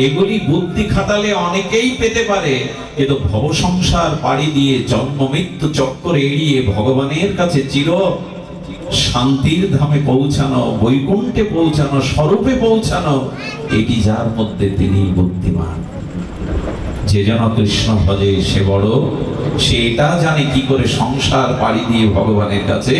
এগুলি বুদ্ধি খাটালে অনেকেই পেতে পারে, কিন্তু ভব সংসার পাড়ি দিয়ে জন্ম মৃত্যু চক্কর এড়িয়ে ভগবানের কাছে চির শান্তির ধামে পৌঁছানো, বৈকুণ্ঠে পৌঁছানো, স্বরূপে পৌঁছানো, এটি যার মধ্যে তিনি বুদ্ধিমান। যে জন কৃষ্ণ ভজে সে বড়, সে এটা জানে কি করে সংসার পাড়ি দিয়ে ভগবানের কাছে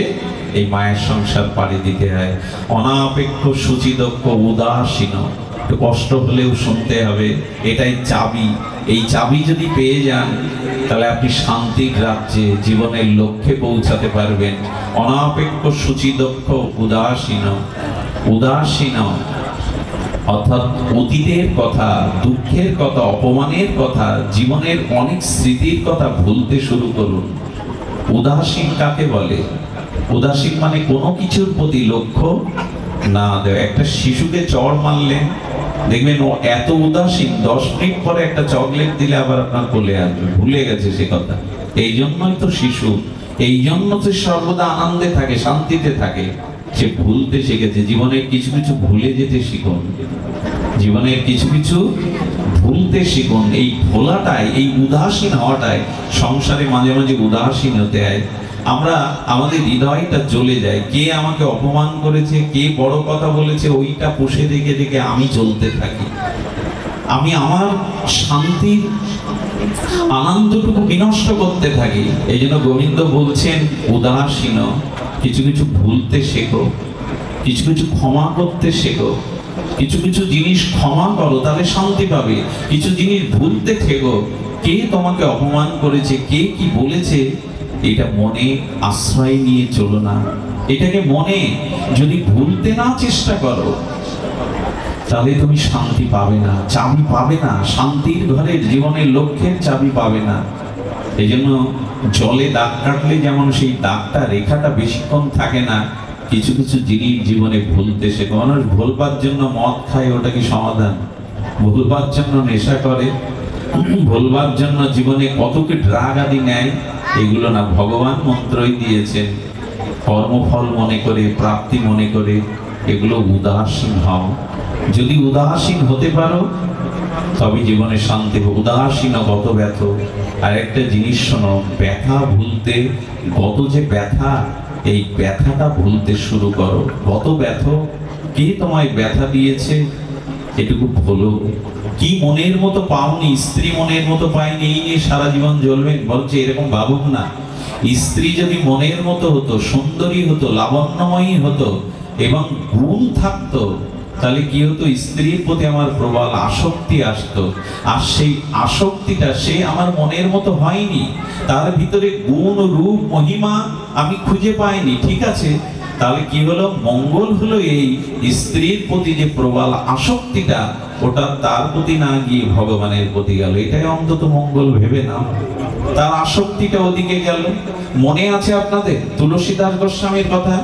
এই মায়ের সংসার পাড়ি দিতে হয়। অনাপেক্ষ শুচিদক্ষ উদাসীন, একটু কষ্ট হলেও শুনতে হবে, এটাই চাবি। এই চাবি যদি পেয়ে যান তাহলে আপনি শান্তির রাজ্যে জীবনের লক্ষ্যে পৌঁছাতে পারবেন। অনাপেক্ষ শুচিদক্ষ উদাসীন, উদাসীন অর্থাৎ অতীতের কথা, দুঃখের কথা, অপমানের কথা, জীবনের অনেক স্মৃতির কথা ভুলতে শুরু করুন। উদাসীন কাকে বলে? উদাসীন মানে কোনো কিছুর প্রতি লক্ষ্য না দেওয়া। একটা শিশুকে চড় মারলেন, দেখবেন ও এত উদাসীন, 10 মিনিট পরে একটা চকলেট দিলে আবার আপনার কোলে আসবে, ভুলে গেছে সে কথা। এই জন্যই তো শিশু, এই জন্য তো সর্বদা আনন্দে থাকে, শান্তিতে থাকে। সে ভুলতে শিখেছে। জীবনের কিছু কিছু ভুলে যেতে শিখুন, জীবনের কিছু কিছু ভুলতে শিখুন। এই ভোলাটাই, এই উদাসীন হওয়াটাই সংসারে মাঝে মাঝে উদাসীন হতে হয়। আমরা আমাদের হৃদয়টা জ্বলে যায়, কে আমাকে অপমান করেছে, কে বড় কথা বলেছে, ওইটা পুষে রেখে রেখে আমি চলতে থাকি। আমি আমার শান্তির আনন্দটুকু বিনষ্ট করতে থাকি। এই জন্য গোবিন্দ বলছেন উদাসীন, কিছু কিছু ভুলতে শেখো, কিছু কিছু ক্ষমা করতে শেখো, কিছু কিছু জিনিস ক্ষমা করো, তাহলে শান্তি পাবে। কিছু জিনিস ভুলতে শেখো, কে তোমাকে অপমান করেছে, কে কি বলেছে, এটা মনে আশ্রয় নিয়ে চলো না। এটাকে মনে যদি ভুলতে না চেষ্টা করো তাহলে তুমি শান্তি পাবে না, চাবি পাবে না, শান্তির ঘরের জীবনের লক্ষ্যের চাবি পাবে না। এই জন্য জলে দাগ কাটলে যেমন সেই দাগটা, রেখাটা বেশিক্ষণ থাকে না, কিছু কিছু জিনিস জীবনে ভুলতে শেখো। মানুষ ভুলবার জন্য মদ খায়, ওটা কি সমাধান? ভুলবার জন্য নেশা করে, ভুলবার জন্য জীবনে কত কি ড্রাগ আদি নেয়, এগুলো না। ভগবান মন্ত্রই দিয়েছেন, কর্মফল মনে করে, প্রাপ্তি মনে করে, এগুলো উদাসীন হও। যদি উদাসীন হতে পারো তবে জীবনে শান্তি হবে। উদাসীন গত ব্যথ। আর একটা জিনিস শোনো, ব্যথা ভুলতে, গত যে ব্যথা, এই ব্যথাটা ভুলতে শুরু করো। গত ব্যথ, কে তোমায় ব্যথা দিয়েছে এটুকু ভুলো। কি মনের মতো পাওনি, স্ত্রী মনের মতো পাইনি, এই নিয়ে সারা জীবন জ্বলবেন? বলছে এরকম ভাবুক না। স্ত্রী যদি মনের মতো হতো, সুন্দরী হতো, লাবণ্যময়ী হতো এবং গুণ থাকতো, তাহলে কি হতো? স্ত্রীর প্রতি আমার প্রবল আসক্তি আসতো। আর সেই আসক্তিটা সে আমার মনের মতো হয়নি, তার ভিতরে গুণ, রূপ, মহিমা আমি খুঁজে পাইনি। ঠিক আছে, তাহলে কি হলো? মঙ্গল হলো এই স্ত্রীর প্রতি যে প্রবল আসক্তিটা, ওটা তার প্রতি না গিয়ে ভগবানের প্রতি গেল। এটাই অন্তত মঙ্গল ভেবে না, তার আসক্তিটা ওদিকে গেল। মনে আছে আপনাদের তুলসীদাস গোস্বামীর কথা?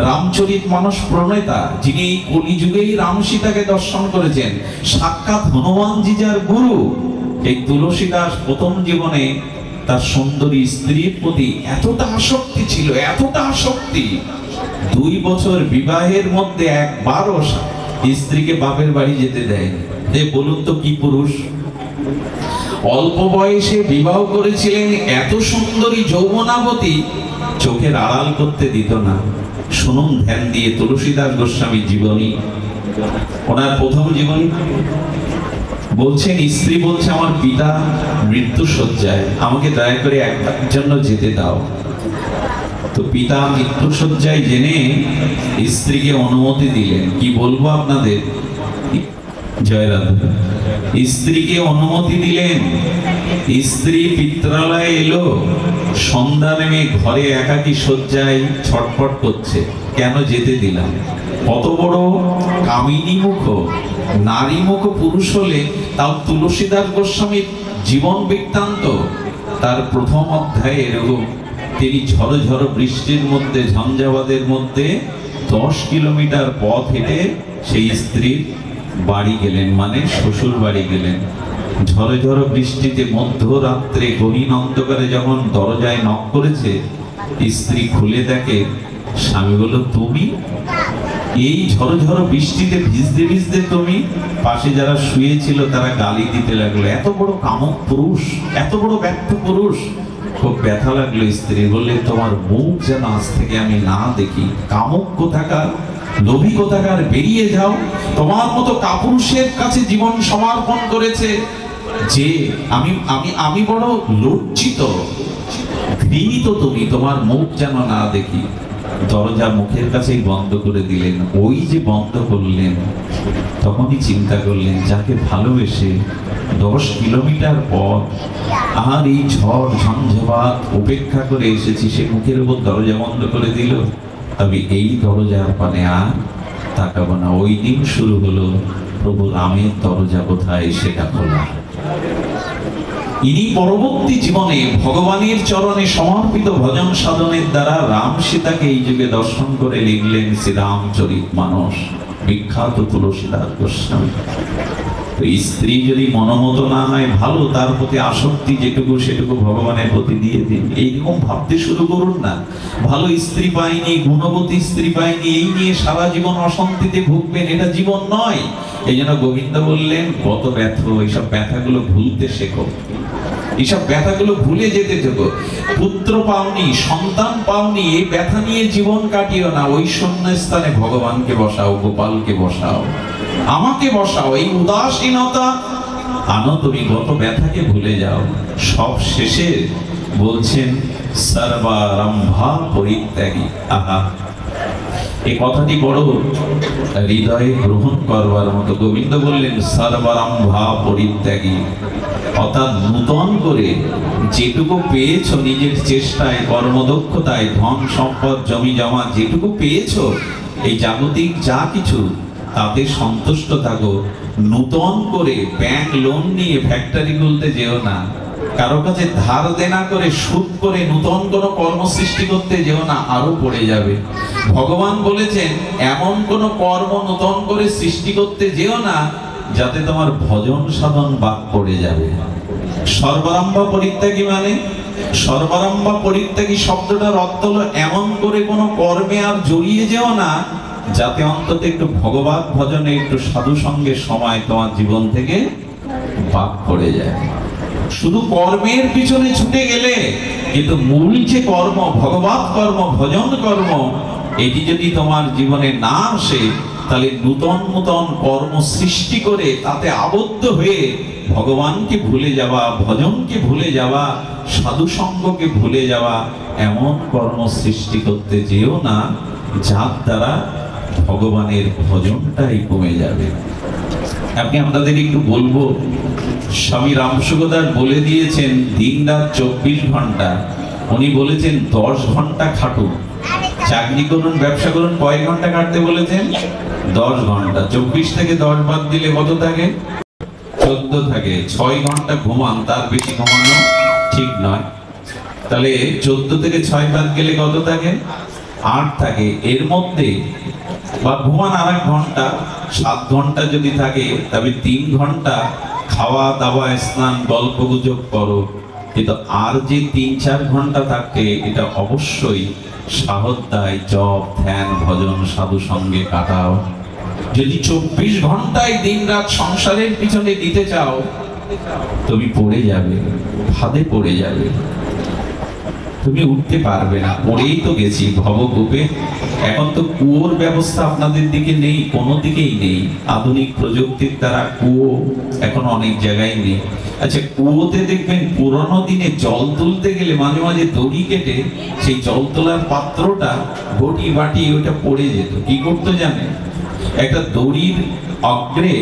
রামচরিত মানস প্রণেতা, যিনি এই কলিযুগেই রাম সীতাকে দর্শন করেছেন, সাক্ষাৎ হনুমানজি যার গুরু, এই তুলসীদাস প্রথম জীবনে তার সুন্দরী স্ত্রীর প্রতি এতটা আসক্তি ছিল, এতটা আসক্তি, 2 বছর বিবাহের মধ্যে একবারও স্ত্রীকে বাপের বাড়ি যেতে দেয়নি। বলুন তো কি পুরুষ! অল্প বয়সে বিবাহ করেছিলেন, এত সুন্দরী যৌবনাবতী, চোখের আড়াল করতে দিত না। শুনুন ধ্যান দিয়ে তুলসীদাস গোস্বামী জীবনী, ওনার প্রথম জীবনী। বলছেন, স্ত্রী বলছে আমার পিতা মৃত্যু শয্যায়, আমাকে দয়া করে একবারের জন্য যেতে দাও। তো পিতা মৃত্যু শয্যায় জেনে স্ত্রীকে অনুমতি দিলেন। কি বলবো আপনাদের, জয় রাধা। স্ত্রীকে অনুমতি দিলেন। স্ত্রী পিত্রালয়ে এলো, সন্ধ্যা নেমে ঘরে একাকী শয্যায় ছটফট করছে, কেন যেতে দিলাম? কত বড় কামিনী মুখ, নারী মুখ পুরুষ হলে, তাও তুলসীদাস গোস্বামীর জীবন বৃত্তান্ত তার প্রথম অধ্যায়ে এরকম। তিনি ঝড়ো ঝড়ো বৃষ্টির মধ্যে, ঝঞ্ঝাবাদের মধ্যে 10 কিলোমিটার পথ হেঁটে সেই স্ত্রীর বাড়ি গেলেন, মানে শ্বশুর বাড়ি গেলেন। ঝড়ো ঝড়ো বৃষ্টিতে মধ্যরাত্রে গহীন অন্ধকারে যখন দরজায় নক করেছে, স্ত্রী খুলে দেখে, স্বামী বলল তুমি এই ঝড়ো ঝড়ো বৃষ্টিতে ভিজতে ভিজতে তুমি? পাশে যারা শুয়েছিল তারা গালি দিতে লাগলো, এত বড় কামক পুরুষ, এত বড় ব্যর্থ পুরুষ, খুব ব্যথা লাগলো। স্ত্রী বললেন, তোমার মুখ যেন আজ থেকে আমি না দেখি। কামুক কোথাকার, লোভী কোথাকার, বেরিয়ে যাও। তোমার মতো কাপুরুষের কাছে জীবন সমর্পণ করেছে যে আমি আমি আমি বড় লজ্জিত, ঘৃণিত তুমি, তোমার মুখ যেন না দেখি। দরজা মুখের কাছেই বন্ধ করে দিলেন। ওই যে বন্ধ করলেন, তখনই চিন্তা করলেন, যাকে ভালোবেসে 10 কিলোমিটার পথ আর এই ঝড় ঝঞ্ঝাবাত উপেক্ষা করে এসেছি, সে মুখের উপর দরজা বন্ধ করে দিল। তবে এই দরজার পানে আর তাকাবো না। ওই দিন শুরু হলো প্রভু রামের দরজা কোথায় সেটা খোলা। ইনি পরবর্তী জীবনে ভগবানের চরণে সমর্পিত ভজন সাধনের দ্বারা রাম সীতাকে এই যুগে দর্শন করে লিখলেন শ্রীরামচরিতমানস, বিখ্যাত তুলসীদাস গোস্বামী। তো স্ত্রী যদি মনোমত না হয় ভালো, তার প্রতি আসক্তি যেটুকু সেটুকু ভগবানের প্রতি দিয়ে দিন। এইরকম ভাবতে শুরু করুন না, ভালো স্ত্রী পাইনি, গুণবতী স্ত্রী পাইনি, এই নিয়ে সারা জীবন অশান্তিতে ভুগবেন, এটা জীবন নয়। এই জন্য গোবিন্দ বললেন, গত ব্যথ, এইসব ব্যথাগুলো ভুলতে শেখো, এইসব ব্যথাগুলো ভুলে যেতে থেকো। পুত্র পাওনি, সন্তান পাওনি, এই ব্যথা নিয়ে জীবন কাটিও না। ওই শূন্যস্থানে ভগবানকে বসাও, গোপালকে বসাও, আমাকে বসাও। এই উদাসীনতা আনো, তুমি গত ব্যথাকে ভুলে যাও। সব শেষে বলছেন সর্বারম্ভা পরিত্যাগী। আহা, এই কথাটি বড় হৃদয়ে গ্রহণ করবার মতো। গোবিন্দ বললেন সর্বারম্ভা পরিত্যাগী, অর্থাৎ নূতন করে যেটুকু পেয়েছো নিজের চেষ্টায়, কর্মদক্ষতায়, ধন সম্পদ জমি জমা যেটুকু পেয়েছো, এই জাগতিক যা কিছু, তাতে সন্তুষ্ট থাকো। নূতন করে ব্যাংক লোন নিয়ে ফ্যাক্টরি খুলতে যেও না, কারো কাছে ধার দেনা করে সুদ করে নূতন কোনো কর্ম সৃষ্টি করতে যেও না, আরো পড়ে যাবে। ভগবান বলেছেন এমন কোনো কর্ম নূতন করে সৃষ্টি করতে যেও না যাতে তোমার ভজন সাধন বাদ পড়ে যাবে। সর্বারম্ভ পরিত্যাগী মানে, সর্বারম্ভ পরিত্যাগী শব্দটার অর্থ হলো এমন করে কোনো কর্মে আর জড়িয়ে যেও না যাতে অন্তত একটু ভগবত ভজনে, একটু সাধু সঙ্গের সময় তোমার জীবন থেকে বাদ পড়ে যায়। শুধু কর্মের পিছনে ছুটে গেলে কিন্তু মূল যে কর্ম, ভগবত কর্ম, ভজন কর্ম, এটি যদি তোমার জীবনে না আসে, তাহলে নূতন নূতন কর্ম সৃষ্টি করে তাতে আবদ্ধ হয়ে ভগবানকে ভুলে যাওয়া, ভজনকে ভুলে যাওয়া, সাধু সঙ্গকে ভুলে যাওয়া, এমন কর্ম সৃষ্টি করতে যেও না যার দ্বারা ভগবানের ভজনটাই কমে যাবে। আপনি আপনাদের একটু বলবো, স্বামী রামসুখদাস বলে দিয়েছেন দিন রাত 24 ঘন্টা। উনি বলেছেন 10 ঘন্টা খাটুন, চাকরি করুন, ব্যবসা করুন। কয়েক ঘন্টা কাটতে বলেছেন? 10 ঘন্টা। 24 থেকে 10 বাদ দিলে কত থাকে? 14 থাকে। 6 ঘন্টা ঘুমান, তার বেশি ঘুমানো ঠিক নয়। তাহলে 14 থেকে 6 বাদ গেলে কত থাকে? 8 থাকে। এর মধ্যে বা ঘুমান আর 1 ঘন্টা, 7 ঘন্টা যদি থাকে, তবে 3 ঘন্টা খাওয়া দাওয়া, স্নান, গল্প গুজব করো। কিন্তু আর যে 3-4 ঘন্টা থাকে, এটা অবশ্যই সাহস্রায় জপ, ধ্যান, ভজন, সাধু সঙ্গে কাটাও। যদি 24 ঘন্টায় দিন রাত সংসারের পিছনে দিতে চাও, তুমি পড়ে যাবে, ফাঁদে পড়ে যাবে, তুমি উঠতে পারবে না। পড়েই তো গেছি ভবকূপে। এখন তো কুয়োর ব্যবস্থা আপনাদের দিকে নেই, কোনো দিকেই নেই। আধুনিক প্রযুক্তির দ্বারা কুয়ো এখন অনেক জায়গায় নেই। আচ্ছা, কুয়োতে দেখবেন পুরনো দিনে জল তুলতে গেলে মাঝে মাঝে দড়ি কেটে সেই জল তোলার পাত্রটা, ঘটি বাটি, ওটা পড়ে যেত। কি করতে জানেন? একটা দড়ির অগ্রে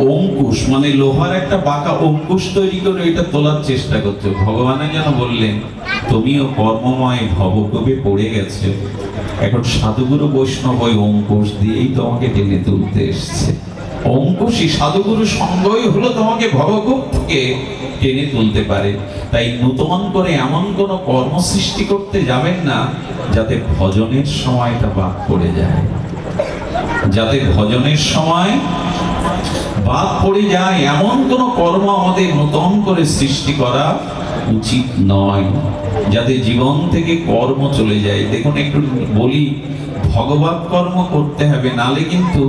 অঙ্কুশ, মানে লোহার একটা বাঁকা অঙ্কুশ তৈরি করে এটা তোলার চেষ্টা করছে। ভগবানের যেন বললেন, তুমিও কর্মময় ভবকূপে পড়ে গেছে, এখন সাধুগুরু বৈষ্ণব ওই অঙ্কুশ দিয়েই তোমাকে টেনে তুলতে এসছে। অঙ্কুশই, সাধুগুরু সঙ্গই হলো তোমাকে ভবকূপ থেকে টেনে তুলতে পারে। তাই নূতন করে এমন কোন কর্ম সৃষ্টি করতে যাবেন না যাতে ভজনের সময়টা বাদ পড়ে যায়, যাতে ভজনের সময় বাদ পড়ে যায়, এমন কোন কর্ম আমাদের নতুন করে সৃষ্টি করা উচিত নয়, যাতে জীবন থেকে কর্ম চলে যায়। দেখুন, একটু বলি, ভগবত কর্ম করতে হবে, নালে কিন্তু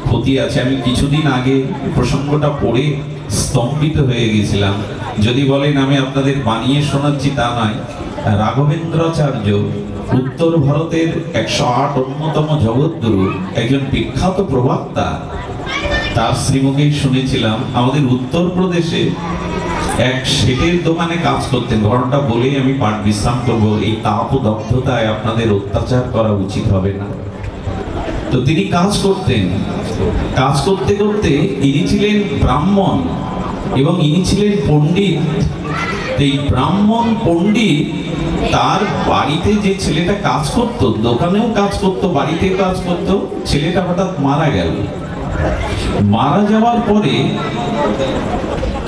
ক্ষতি আছে। আমি কিছুদিন আগে প্রসঙ্গটা পড়ে স্তম্ভিত হয়ে গেছিলাম। যদি বলেন আমি আপনাদের বানিয়ে শোনাচ্ছি, তা নয়। রাঘবেন্দ্রাচার্য উত্তর ভারতের 108 অন্যতম জগৎগুরু, একজন বিখ্যাত প্রবক্তা। তার শ্রীমুখে শুনেছিলাম আমাদের উত্তরপ্রদেশে এক শেঠের দোকানে কাজ করতেন। ঘটনাটা বলেই আমি পাঠ বিশ্রাম করব, এই তাপ ও দগ্ধতায় আপনাদের অত্যাচার করা উচিত হবে না। তো তিনি কাজ করতেন, কাজ করতে করতে ইনি ছিলেন ব্রাহ্মণ এবং ইনি ছিলেন পণ্ডিত। এই ব্রাহ্মণ পণ্ডিত তার বাড়িতে যে ছেলেটা কাজ করত, দোকানেও কাজ করত, বাড়িতে কাজ করত, ছেলেটা হঠাৎ মারা গেল। মারা যাওয়ার পরে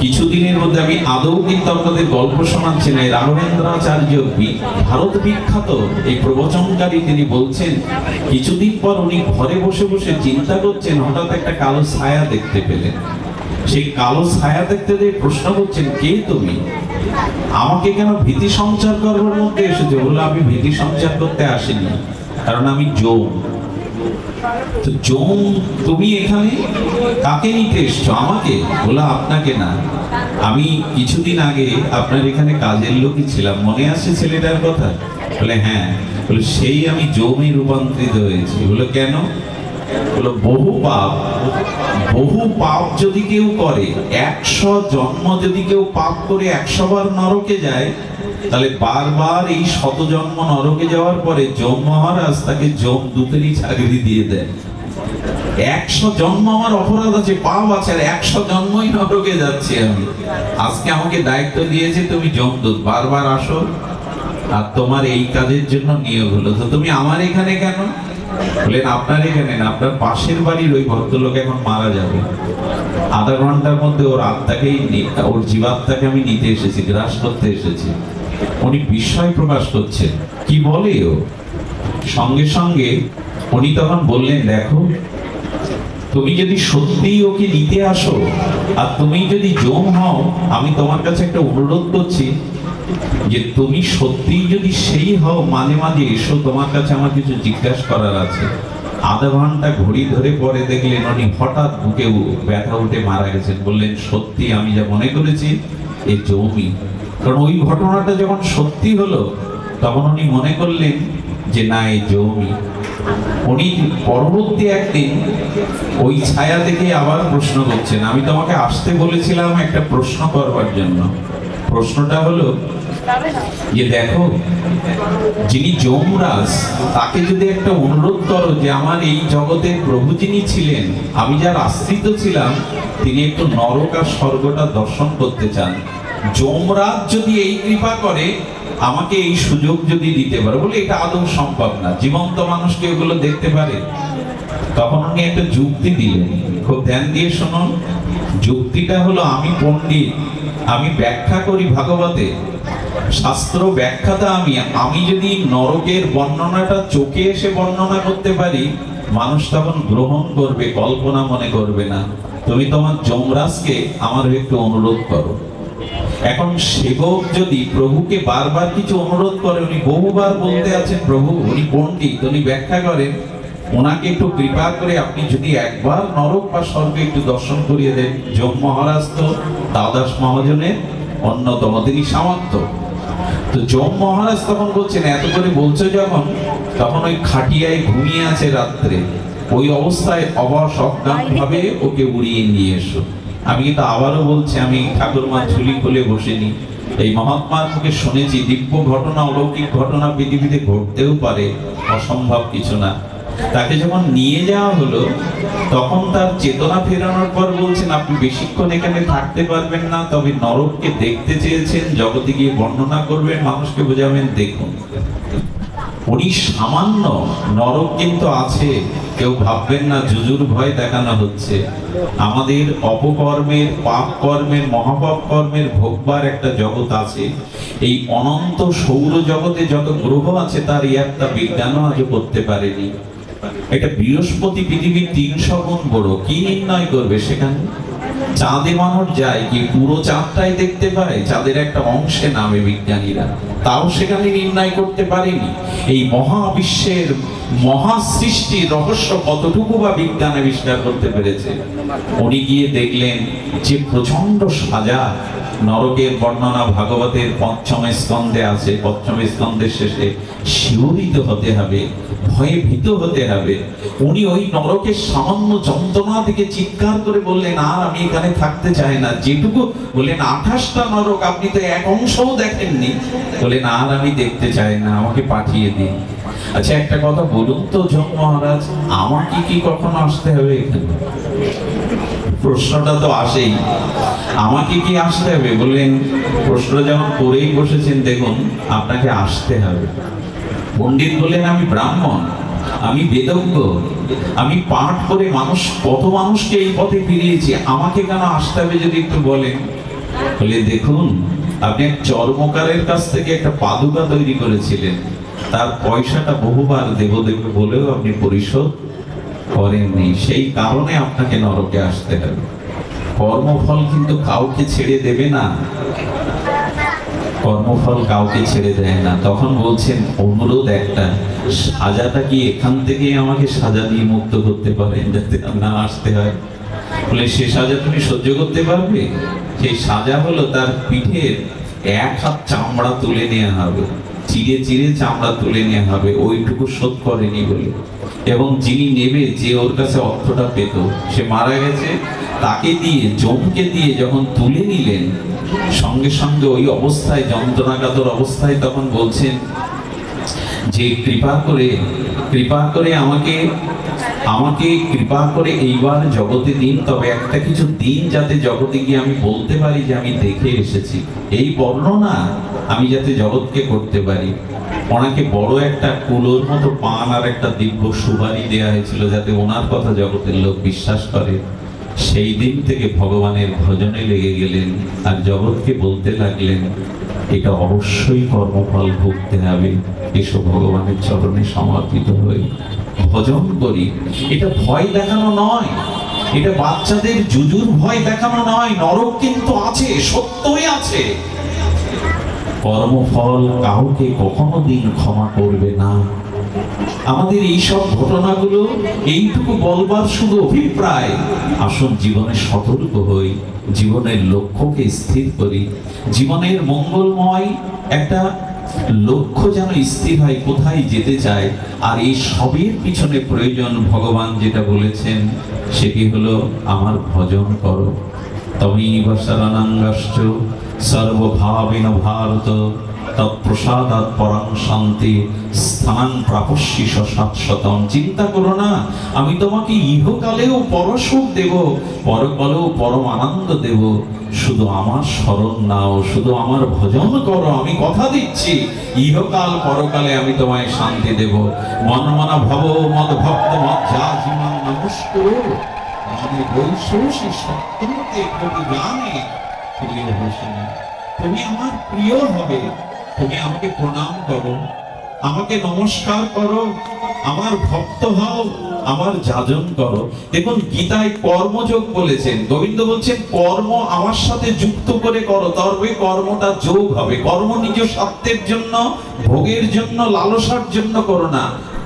কিছুদিনের মধ্যে, আমি আদৌ কিন্তু আপনাদের গল্প শোনাচ্ছি না, রাঘবেন্দ্রাচার্য ভারত বিখ্যাত এই প্রবচনকারী, তিনি বলছেন কিছুদিন পর উনি ঘরে বসে বসে চিন্তা করছেন, হঠাৎ একটা কালো ছায়া দেখতে পেলেন। সেই কালো ছায়া দেখতে দিয়ে প্রশ্ন করছেন, কে তুমি? আমাকে কেন ভীতি সঞ্চার করবার মধ্যে এসেছে? বললো, আমি ভীতি সঞ্চার করতে আসিনি, কারণ আমি যম। তো যম, তুমি এখানে কাকে নিতে এসছো? আমাকে? বললো, আপনাকে না, আমি কিছুদিন আগে আপনার এখানে কাজের লোকই ছিলাম, মনে আছে ছেলেটার কথা? বলে, হ্যাঁ। বলে, সেই আমি যমে রূপান্তরিত হয়েছি। বলে, কেন? বলো, বহু পাপ যদি কেউ করে, 100 জন্ম যদি কেউ পাপ করে 100 বার নরকে যায়, তাহলে বারবার এই 100 জন্ম নরকে যাওয়ার পরে যম মহারাজ তাকে যমদূতেরই চাকরি দিয়ে দেন। 100 জন্ম আমার অপরাধ আছে, পাপ আছে, আর 100 জন্মই নরকে যাচ্ছি আমি। আজকে আমাকে দায়িত্ব দিয়েছে, তুমি যমদূত, বারবার আসো, আর তোমার এই কাজের জন্য নিয়োগ হলো। তো তুমি আমার এখানে কেন? বলেন, আপনার এখানে না, আপনার পাশের বাড়ির ওই ভদ্রলোক এখন মারা যাবে, আধা ঘন্টার মধ্যে ওর আত্মাকেই, ওর জীবাত্মাকে আমি নিতে এসেছি, গ্রাস করতে এসেছি। উনি বিস্ময় প্রকাশ করছেন, কি বলে ও? সঙ্গে সঙ্গে উনি তখন বললেন, দেখো, তুমি যদি সত্যিই ওকে নিতে আসো, আর তুমি যদি যম হও, আমি তোমার কাছে একটা অনুরোধ করছি, যে তুমি সত্যিই যদি সেই হও, মাঝে মাঝে এসো, তোমার কাছে আমার কিছু জিজ্ঞাসা করার আছে। আধা ঘন্টা ঘড়ি ধরে পরে দেখলেন উনি হঠাৎ বুকে ব্যথা উঠে মারা গেছেন। বললেন, সত্যি আমি যা মনে করেছি এই যমই। কারণ ওই ঘটনাটা যখন সত্যি হলো, তখন উনি মনে করলেন যে না, এই যমই। উনি পরবর্তী একদিন ওই ছায়া দেখে আবার প্রশ্ন করছেন, আমি তোমাকে আসতে বলেছিলাম একটা প্রশ্ন করবার জন্য। প্রশ্নটা হলো যে, দেখো, যিনি যমরাজ, তাকে যদি একটা অনুরোধ করো যে আমার এই জগতের প্রভু যিনি ছিলেন, আমি যার আশ্রিত ছিলাম, তিনি একটু নরক আর স্বর্গটা দর্শন করতে চান, যমরাজ যদি এই কৃপা করে আমাকে এই সুযোগ যদি দিতে পারে। বলে, এটা আদৌ সম্ভব না, জীবন্ত মানুষকে এগুলো দেখতে পারে? তখন উনি একটা যুক্তি দিলেন, খুব ধ্যান দিয়ে শুনুন। যুক্তিটা হলো, আমি পণ্ডিত, আমি ব্যাখ্যা করি ভাগবতে, শাস্ত্র ব্যাখ্যাটা আমি যদি নরকের বর্ণনাটা চোখে এসে বর্ণনা করতে পারি, মানুষ তখন গ্রহণ করবে, কল্পনা মনে করবে না। তুমি তোমার যমরাজকে আমার একটু অনুরোধ করো। এখন সেবক যদি প্রভুকে বারবার কিছু অনুরোধ করে, উনি বহুবার বলতে আছেন, প্রভু, উনি পণ্ডিত, উনি ব্যাখ্যা করেন, ওনাকে একটু কৃপা করে আপনি যদি একবার নরক বা স্বর্গ একটু দর্শন করিয়ে দেন। যম মহারাজ তো দাদাস মহাজনের অন্যতম, তিনি সামর্থ্য। তো যম মহারাজ তখন বলছেন, এত করে বলছো যখন, তখন ওই খাটিয়ায় ঘুমিয়ে আছে রাত্রে, ওই অবস্থায় অবশ অজ্ঞান ভাবে ওকে উড়িয়ে নিয়ে এসো। আমি কিন্তু আবারও বলছি, আমি ঠাকুরমার ঝুলি খুলে বসিনি, এই মহাত্মার মুখে শুনেছি। দিব্য ঘটনা, অলৌকিক ঘটনা পৃথিবীতে ঘটতেও পারে, অসম্ভব কিছু না। তাকে যখন নিয়ে যাওয়া হলো, তখন তার চেতনা ফেরানোর পর বলছেন, আপনি বেশিক্ষণ এখানে থাকতে পারবেন না, তবে নরককে দেখতে চেয়েছেন, জগতে গিয়ে বর্ণনা করবেন, মানুষকে বোঝাবেন, দেখুন। উনি সামান্য, নরক কিন্তু আছে, কেউ ভাববেন না জুজুর ভয় দেখানো হচ্ছে। আমাদের অপকর্মের, পাপ কর্মের, মহাপাপ কর্মের ভোগবার একটা জগৎ আছে। এই অনন্ত সৌর জগতে যত গ্রহ আছে, তার একটা বিজ্ঞানও আজও করতে পারেনি। এটা বৃহস্পতি পৃথিবীর 300 গুণ বড়, কি নির্ণয় করবে সেখানে? চাঁদে মানুষ যায় কি পুরো চাঁদটাই দেখতে পায়? চাঁদের একটা অংশে নামে বিজ্ঞানীরা, তাও সেখানে নির্ণয় করতে পারেনি। এই মহাবিশ্বের মহা সৃষ্টির রহস্য কতটুকু বা বিজ্ঞান আবিষ্কার করতে পেরেছে। উনি গিয়ে দেখলেন যে প্রচন্ড সাজা, নরকের বর্ণনা ভাগবতের পঞ্চম স্কন্ধে আছে। পঞ্চম স্কন্ধের শেষে শিহরিত হতে হবে, ভয়ে ভীত হতে হবে। উনি ওই নরকের সামান্য যন্ত্রণা থেকে চিৎকার করে বললেন, আর আমি এখানে থাকতে চাই না। যেটুকু বললেন 28টা নরক, আপনি তো এক অংশও দেখেননি। বললেন, আর আমি দেখতে চাই না, আমাকে পাঠিয়ে দিন। আচ্ছা, একটা কথা বলুন তো যম মহারাজ, আমাকে কি কখনো আসতে হবে এখানে? প্রশ্নটা তো আসেই, আমাকে কি আসতে হবে? বললেন, প্রশ্ন যখন করেই বসেছেন, দেখুন আপনাকে আসতে হবে। পণ্ডিত বললেন, আমি ব্রাহ্মণ, আমি বেদজ্ঞ, আমি পাঠ করে কত মানুষকে এই পথে ফিরিয়েছি, আমাকে কেন আসতে হবে যদি একটু বলেন। বলে, দেখুন আপনি এক চর্মকারের কাছ থেকে একটা পাদুকা তৈরি করেছিলেন, তার পয়সাটা বহুবার দেব দেব বলেও আপনি পরিশোধ করেননি, সেই কারণে আপনাকে নরকে আসতে হবে। কর্মফল কিন্তু কাউকে ছেড়ে দেবে না, কর্মফল কাউকে ছেড়ে দেয় না। তখন বলছেন, অনুরোধ একটা, সাজাটা কি এখান থেকে আমাকে সাজা দিয়ে মুক্ত করতে পারেন, যাতে না আসতে হয়? বলে, সে সাজা তুমি সহ্য করতে পারবে? সেই সাজা হলো তার পিঠের 1 হাত চামড়া তুলে নেওয়া হবে, চিরে চিরে চামড়া তুলে নেওয়া হবে, ওইটুকু শোধ করেনি বলে। এবং যিনি নেবে, যে ওর কাছে অর্থটা পেত, সে মারা গেছে, তাকে দিয়ে, জমকে দিয়ে যখন তুলে নিলেন, সঙ্গে সঙ্গে ওই অবস্থায়, যন্ত্রণাকাতর অবস্থায় তখন বলছেন যে, কৃপা করে আমাকে কৃপা করে এইবার জগতে দিন, তবে একটা কিছু দিন, যাতে জগতে গিয়ে আমি বলতে পারি যে আমি দেখে এসেছি। এই বর্ণনা আমি যাতে জগৎকে করতে পারি। ওনাকে বড় একটা কুলোর মতো পান আর একটা দিব্য সুবারি দেয়া হয়েছিল, যাতে ওনার কথা জগতের লোক বিশ্বাস করে। সেই দিন থেকে ভগবানের ভজনে লেগে গেলেন, আর জগৎকে বলতে লাগলেন, এটা অবশ্যই কর্মফল ভুগতে হবে, এসো ভগবানের চরণে সমর্পিত হয়ে ভজন করি। এটা ভয় দেখানো নয়, এটা বাচ্চাদের জুজুর ভয় দেখানো নয়। নরক কিন্তু আছে, সত্যই আছে। কর্মফল কাউকে কখনো দিন ক্ষমা করবে না। আমাদের এইসব ঘটনাগুলো এইটুকু বলবার শুধু অভিপ্রায়। আসুন জীবনে সতর্ক হই, জীবনের লক্ষ্যকে স্থির করি, জীবনের মঙ্গলময় একটা লক্ষ্য যেন স্থির হয়, কোথায় যেতে চায়। আর এই সবের পিছনে প্রয়োজন, ভগবান যেটা বলেছেন সেটি হলো, আমার ভজন করো। তমেব শরণাঙ্গশ্চ সর্বভাবেন ভারত, তৎপ্রসাদাৎ পরাং শান্তি স্থান প্রাপস্যি শাশ্বতম। চিন্তা করো না, আমি তোমাকে ইহকালেও পরসুখ দেব, পরকালেও পরম আনন্দ দেব। শুধু আমার শরণ নাও, শুধু আমার ভজন করো, আমি কথা দিচ্ছি ইহকাল পরকালে আমি তোমায় শান্তি দেব। মনমনা ভব মদ ভক্ত মজ্জাজিমান নমস্কুরু, মানে বৈশ্বসী সত্যমতে প্রতিগানে প্রিয় হোসেন। তুমি আমার প্রিয় হবে, তুমি আমাকে প্রণাম করো, আমাকে নমস্কার করো, আমার ভক্ত হও, আমার যাজন করো। দেখুন গীতায় কর্মযোগ বলেছেন, গোবিন্দ বলছেন কর্ম আমার সাথে যুক্ত করে করো, তবে কর্মটা যোগ হবে। কর্ম নিজ স্বার্থের জন্য, ভোগের জন্য, লালসার জন্য করো না,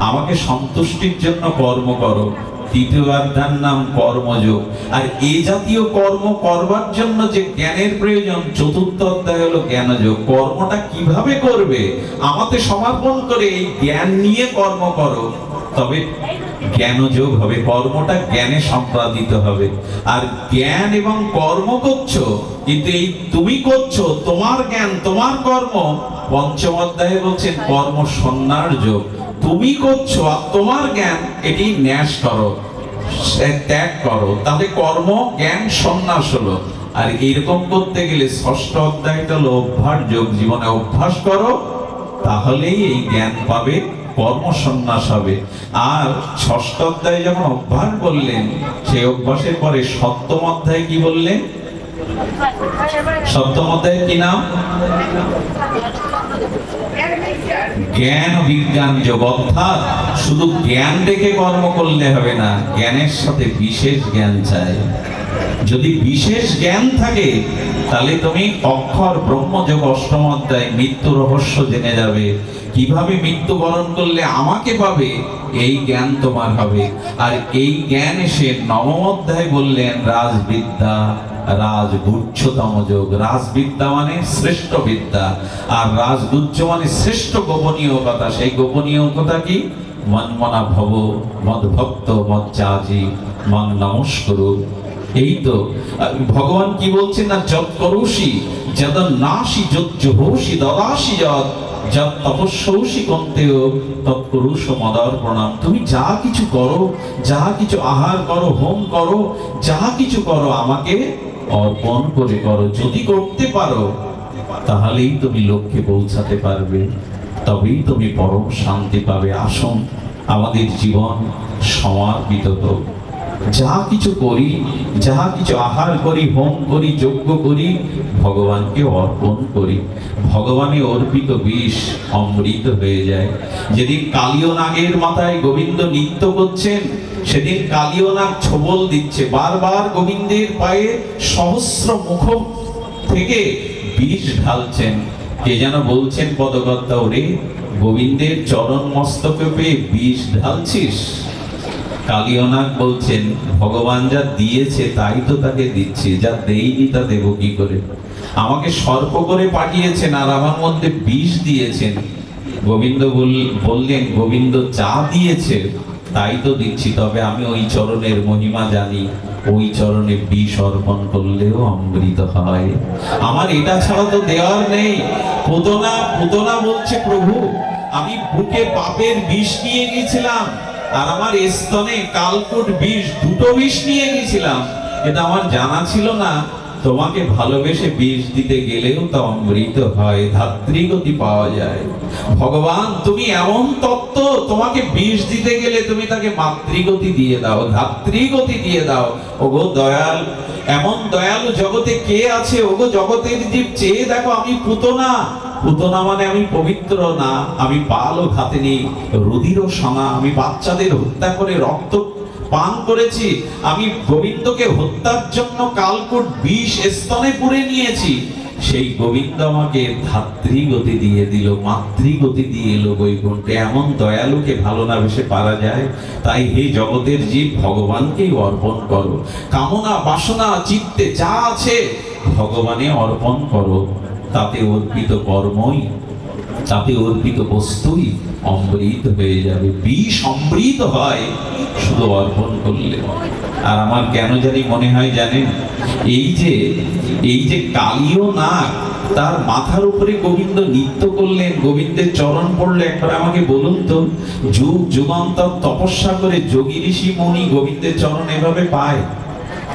আমাকে সন্তুষ্টির জন্য কর্ম করো। তৃতীয় অধ্যায়ের নাম কর্মযোগ। আর এই জাতীয় কর্ম করবার জন্য যে জ্ঞানের প্রয়োজন, চতুর্থ অধ্যায় হলো জ্ঞানযোগ। কর্মটা কিভাবে করবে, আমাকে সমর্পণ করে এই জ্ঞান নিয়ে কর্ম করো, তবে জ্ঞানযোগ হবে। কর্মটা জ্ঞানে সম্পাদিত হবে। আর জ্ঞান এবং কর্ম করছো, কিন্তু এই তুমি করছো তোমার জ্ঞান, তোমার কর্ম। পঞ্চম অধ্যায়ে বলছেন কর্ম সন্ন্যাস যোগ। তুমি করছো আর তোমার জ্ঞান, এটি ন্যাস করো, ত্যাগ করো, তাহলে কর্ম জ্ঞান সন্ন্যাস হলো। আর এরকম করতে গেলে ষষ্ঠ অধ্যায়টা হলো অভ্যাস যোগ। জীবনে অভ্যাস করো, তাহলেই এই জ্ঞান পাবে, কর্ম সন্ন্যাস হবে। আর ষষ্ঠ অধ্যায়ে যখন অভ্যাস বললেন, সেই অভ্যাসের পরে সপ্তম অধ্যায়ে কি বললেন? সপ্তম অধ্যায়ে কি নাম? জ্ঞান বিজ্ঞান যোগ। অর্থাৎ শুধু জ্ঞান রেখে কর্ম করলে হবে না, জ্ঞানের সাথে বিশেষ জ্ঞান চাই। যদি বিশেষ জ্ঞান থাকে, তাহলে তুমি অক্ষর ব্রহ্মযোগ অষ্টম অধ্যায় মৃত্যু রহস্য জেনে যাবে। কিভাবে মৃত্যুবরণ করলে আমাকে পাবে, এই জ্ঞান তোমার হবে। আর এই জ্ঞান এসে নবম অধ্যায় বললেন রাজবিদ্যা, রাজগুহ্যতম যোগ। রাজবিদ্যা মানে শ্রেষ্ঠ বিদ্যা, আর রাজগুহ্য মানে শ্রেষ্ঠ গোপনীয় কথা। সেই গোপনীয় কথা কি? মন্মনা ভব মদ্ভক্ত মজ্জাজি মং নমস্করু। এই তো ভগবান কি বলছেন না, যৎ করোষি যদ নাসি যজ্জোষি দদাসি যৎ যৎ তপস্যৌষি কন্তেয় তৎকরুষ মদার প্রণাম। তুমি যা কিছু করো, যা কিছু আহার করো, হোম করো, যা কিছু করো আমাকে অর্পণ করে করো। যদি করতে পারো তাহলেই তুমি লক্ষ্যে পৌঁছাতে পারবে, তবেই তুমি পরম শান্তি পাবে। আসুন আমাদের জীবন সমর্পিত হোক। যা কিছু করি, যা কিছু আহার করি, হোম করি, যজ্ঞ করি, ভগবানকে অর্পণ করি। ভগবানে অর্পিত বিষ অমৃত হয়ে যায়। যেদিন কালীয় নাগের মাথায় গোবিন্দ নৃত্য করছেন, সেদিন কালীয় নাগ ছোবল দিচ্ছে, বারবার গোবিন্দের পায়ে সহস্র মুখ থেকে বিষ ঢালছেন। কে যেন বলছেন পদকর্তা, ওরে গোবিন্দের চরণ মস্তকে পেয়ে বিষ ঢালছিস? কালীয়নাগ বলছেন, ভগবান যা দিয়েছে তাই তো তাকে দিচ্ছে, যা দেইনি তা দেব কি করে? আমাকে সর্প করে পাঠিয়েছেন আর আমার মধ্যে বিষ দিয়েছেন। গোবিন্দ বললেন, গোবিন্দ যা দিয়েছে তাই তো দিচ্ছি, তবে আমি ওই চরণের মহিমা জানি। ওই চরণে বিষ অর্পণ করলেও অমৃত হয়। আমার এটা ছাড়া তো দেওয়ার নেই। পুতনা বলছে, প্রভু আমি বুকে পাপের বিষ নিয়ে গেছিলাম, আর আমার স্তনে কালকুট বিষ, দুটো বিষ নিয়ে গেছিলাম। এটা আমার জানা ছিল না। তোমাকে ভালোবেসে বিষ দিতে গেলেও তো অমৃত হয়, ধাত্রীগতি পাওয়া যায়। ভগবান তুমি এমন তত্ত্ব, তোমাকে বিষ দিতে গেলে তুমি তাকে মাতৃগতি দিয়ে দাও, ধাত্রীগতি দিয়ে দাও। ওগো দয়াল, এমন দয়ালু জগতে কে আছে? ওগো জগতের জীব, চেয়ে দেখো আমি পুতনা। পুতনা মানে আমি পবিত্র না, আমি পালও ঘাতিনি, রুধিরও সনা। আমি বাচ্চাদের হত্যা করে রক্ত পান করেছি। আমি গোবিন্দকে হত্যার জন্য কালকুট বিষ স্তনে পুরে নিয়েছি। সেই গোবিন্দ আমাকে ধাত্রীগতি দিয়ে দিল, মাতৃগতি দিয়ে এলো বৈকুণ্ঠে। এমন দয়ালুকে ভালো না বেশে পারা যায়? তাই হে জগতের জীব, ভগবানকেই অর্পণ করো। কামনা বাসনা চিত্তে যা আছে ভগবানে অর্পণ করো। তাতে অর্পিত কর্মই, তাতে অর্পিত বস্তুই অমৃত হয়ে যাবে। বিষ অমৃত হয় শুধু অর্পণ করলে। আর আমার কেন জানি মনে হয় জানেন, এই যে কালীয় নাগ, তার মাথার উপরে গোবিন্দ নৃত্য করলেন, গোবিন্দের চরণ পড়লে। একবার আমাকে বলুন তো, যুগ যুগান্তর তপস্যা করে যোগী ঋষি মুনি গোবিন্দের চরণ এভাবে পায়?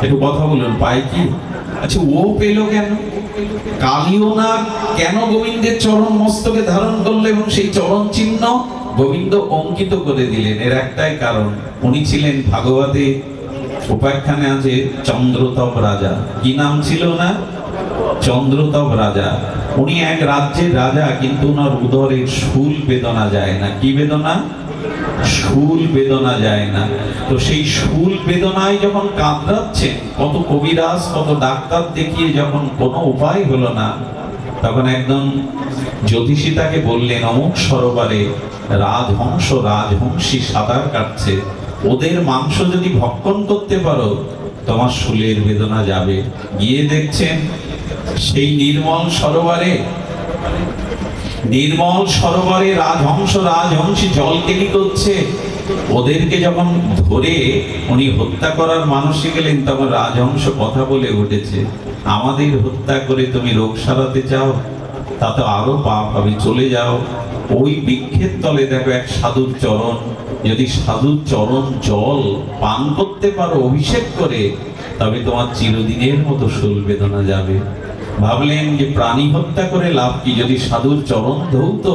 একটু কথা বলুন, পায় কি? আচ্ছা, ও পেল কেন? কালীয় নাগ কেন গোবিন্দের চরণ মস্তকে ধারণ করলো এবং সেই চরণ চিহ্ন গোবিন্দ অঙ্কিত করে দিলেন? এর একটাই কারণ, উনি ছিলেন ভাগবতে উপাখ্যানে আছে চন্দ্রতপ রাজা। কি নাম ছিল না? চন্দ্রতপ রাজা। উনি এক রাজ্যের রাজা, কিন্তু ওনার উদরে শূল বেদনা যায় না। কি বেদনা? শূল বেদনা যায় না। তো সেই শূল বেদনায় যখন কাতরাচ্ছেন, কত কবিরাজ কত ডাক্তার দেখিয়ে যখন কোনো উপায় হলো না, তখন একদম জ্যোতিষী তাকে বললেন, অমুক সরোবরে রাজহংস রাজহংসী সাঁতার কাটছে, ওদের মাংস যদি ভক্ষণ করতে পারো তোমার শূলের বেদনা যাবে। গিয়ে দেখছেন সেই নির্মল সরোবরে রাজহংস রাজহংসী জল কেলি করছে। ওদেরকে যখন ধরে উনি হত্যা করার মানসে গেলেন, তখন রাজহংস কথা বলে উঠেছে, আমাদের হত্যা করে তুমি রোগ সারাতে চাও? তা তো আরো পাপ হবে, চলে যাও। ওই বৃক্ষের তলে দেখো এক সাধুর চরণ, যদি সাধুর চরণ জল পান করতে পারো অভিষেক করে, তবে তোমার চিরদিনের মতো শূল বেদনা যাবে। ভাবলেন যে প্রাণী হত্যা করে লাভ কি, যদি সাধুর চরণ ধৌত,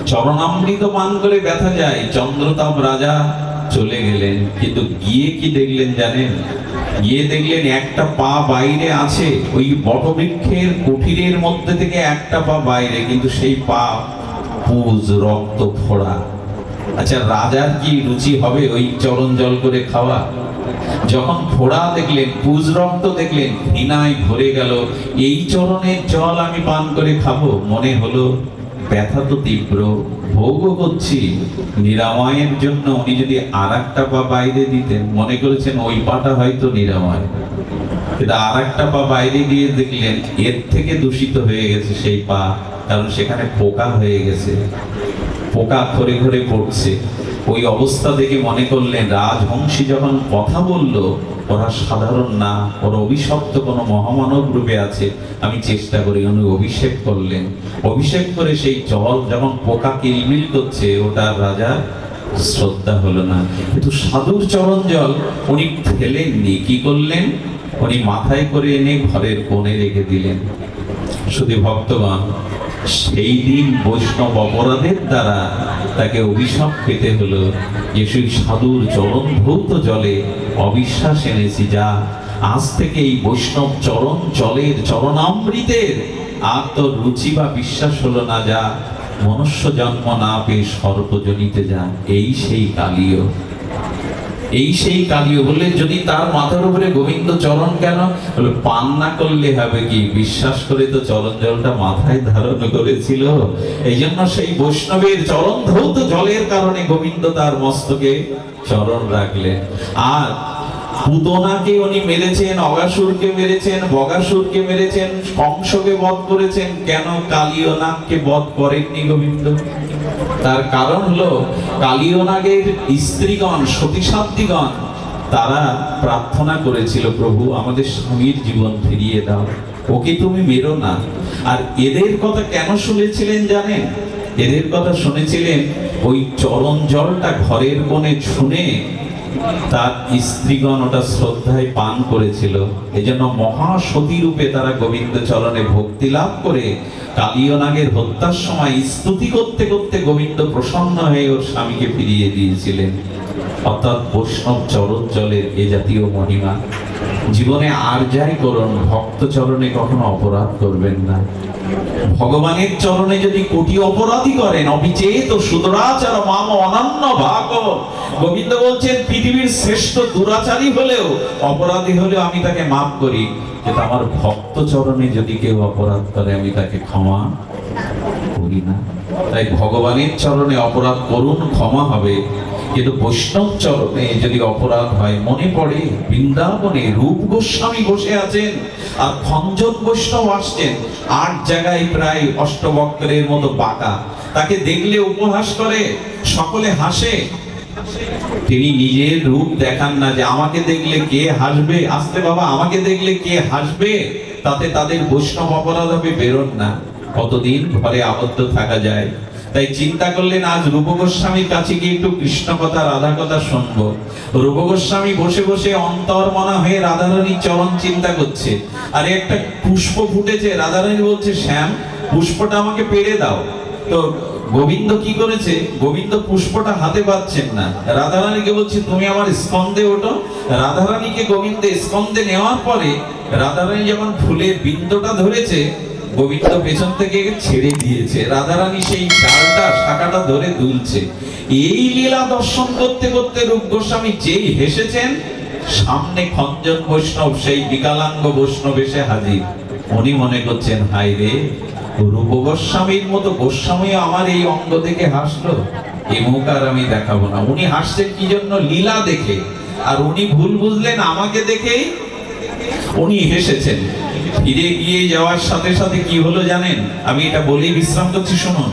চরণামৃত পান করে ব্যথা যায়। চন্দ্রতাপ রাজা চলে গেলেন, কিন্তু গিয়ে কি দেখলেন জানেন? গিয়ে দেখলেন একটা পা বাইরে আছে, ওই বটবৃক্ষের কুঠিরের মধ্যে থেকে একটা পা বাইরে, কিন্তু সেই পা পুজ রক্ত ফোড়া। আচ্ছা, রাজার কি রুচি হবে ওই চরণ জল করে খাওয়া? যখন ফোড়া দেখলেন, পুজ রক্ত দেখলেন, ঘৃণায় ভরে গেল। এই চরণের জল আমি পান করে খাবো? মনে হলো ব্যথা তো তীব্র, ভোগও করছি, নিরাময়ের জন্য উনি যদি আর একটা পা বাইরে দিতেন, মনে করেছেন ওই পাটা হয়তো নিরাময়, কিন্তু আর একটা পা বাইরে দিয়ে দেখলেন এর থেকে দূষিত হয়ে গেছে সেই পা, কারণ সেখানে পোকা হয়ে গেছে, পোকা ঘরে ঘরে পড়ছে। ওই অবস্থা দেখে মনে করলেন রাজবংশী যখন কথা বলল, ওরা সাধারণ না, ওরা অভিশপ্ত কোনো মহামানব রূপে আছে, আমি চেষ্টা করি। উনি অভিষেক করলেন, অভিষেক করে সেই জল যখন পোকা কিলবিল করছে, ওটা রাজা শ্রদ্ধা হলো না। কিন্তু সাধুর চরণ জল উনি ফেলেননি, কি করলেন, উনি মাথায় করে এনে ঘরের কোণে রেখে দিলেন। শুধু ভক্তগণ, সেই দিন বৈষ্ণব অপরাধের দ্বারা তাকে অভিশাপ পেতে হলো যে সেই সাধুর চরণ ধৌত জলে অবিশ্বাস এনেছি, যা আজ থেকে এই বৈষ্ণব চরণ জলের চরণামৃতের আর তো রুচি বা বিশ্বাস হলো না, যা মনুষ্য জন্ম না পেয়ে সর্বজনিতে যা। এই সেই কালীয়, এই সেই কালীয় বলে যদি তার মাথার উপরে গোবিন্দ চরণ কেন বলে পান না করলে হবে কি, বিশ্বাস করে তো চরণ জলটা মাথায় ধারণ করেছিল। এই জন্য সেই বৈষ্ণবের চরণ ধৌত জলের কারণে গোবিন্দ তার মস্তকে চরণ রাখলেন। আর পুতনাকে উনি মেরেছেন, অগাসুরকে মেরেছেন, বগাসুরকে মেরেছেন, কংসকে বধ করেছেন, কেন কালীয় নাগকে বধ করেননি গোবিন্দ? তার কারণ হলো কালীয় নাগের স্ত্রীগণ, সতীসাধ্বীগণ, তারা প্রার্থনা করেছিল, প্রভু আমাদের স্বামীর জীবন ফিরিয়ে দাও, ওকে তুমি মেরো না। আর এদের কথা কেন শুনেছিলেন জানেন? এদের কথা শুনেছিলেন ওই চরণ জলটা ঘরের কোণে শুনে তার স্ত্রীগণ ওটা শ্রদ্ধায় পান করেছিল। এজন্য মহাসতী রূপে তারা গোবিন্দ চরণে ভক্তি লাভ করে কালীয় নাগের হত্যার সময় স্তুতি করতে করতে গোবিন্দ প্রসন্ন হয়ে ওর স্বামীকে ফিরিয়ে দিয়েছিলেন। অর্থাৎ বৈষ্ণব চরণ জলের এ জাতীয় মহিমা। জীবনে আর যাই করুন, ভক্ত চরণে কখনো অপরাধ করবেন না। ভগবানের চরণে যদি কোটি অপরাধী করেন, অবিচেত সুদরাচার মাম অনন্য ভাগ, গোবিন্দ বলছেন পৃথিবীর শ্রেষ্ঠ দুরাচারী হলেও, অপরাধী হলেও আমি তাকে মাফ করি, কিন্তু আমার ভক্ত চরণে যদি কেউ অপরাধ করে আমি তাকে ক্ষমা করি না। তাই ভগবানের চরণে অপরাধ করুন, ক্ষমা হবে, কিন্তু বৈষ্ণব চরণে যদি অপরাধ হয়, মনে পড়ে বৃন্দাবনে রূপ গোস্বামী বসে আছেন আর খঞ্জন বৈষ্ণব আসছেন, 8 জায়গায় প্রায় অষ্টবক্রের মতো বাঁকা, তাকে দেখলে উপহাস করে, সকলে হাসে, তিনি নিজের রূপ দেখান না যে আমাকে দেখলে কে হাসবে, আসতে বাবা আমাকে দেখলে কে হাসবে, তাতে তাদের বৈষ্ণব অপরাধ হবে, বেরোন না, কতদিন ঘরে আবদ্ধ থাকা যায়। তাই চিন্তা করলেন আজ রূপ গোস্বামীর কাছে গিয়ে একটু কৃষ্ণ কথা রাধা কথা শুনবো। রূপ গোস্বামী বসে বসে অন্তর্মনা হয়ে রাধারানীর চরণ চিন্তা করছে, আর একটা পুষ্প ফুটেছে, রাধারানী বলছে শ্যাম পুষ্পটা আমাকে পেড়ে দাও। তো গোবিন্দ কি করেছে, গোবিন্দ পুষ্পটা হাতে পাচ্ছেন না, রাধারানীকে বলছে তুমি আমার স্কন্ধে ওঠো। রাধারানীকে গোবিন্দ স্কন্ধে নেওয়ার পরে রাধারানী যখন ফুলের বিন্দুটা ধরেছে, গোবিন্দ পেছন থেকে ছেড়ে দিয়েছে, রাধারানী সেই ডালটা শাখাটা ধরে দুলছে। এই লীলা দর্শন করতে করতে রূপ গোস্বামী যেই হেসেছেন, সামনে খঞ্জন বৈষ্ণব সেই বিকালাঙ্গ বৈষ্ণব এসে হাজির। উনি মনে করছেন হাই রে, রূপ গোস্বামীর মতো গোস্বামী আমার এই অঙ্গ থেকে হাসলো, এই মুখ আর আমি দেখাবো না। উনি হাসছেন কি জন্য? লীলা দেখে। আর উনি ভুল বুঝলেন আমাকে দেখেই উনি হেসেছেন। ফিরে গিয়ে যাওয়ার সাথে সাথে কি হলো জানেন? আমি এটা বলেই বিশ্রাম করছি, শুনুন।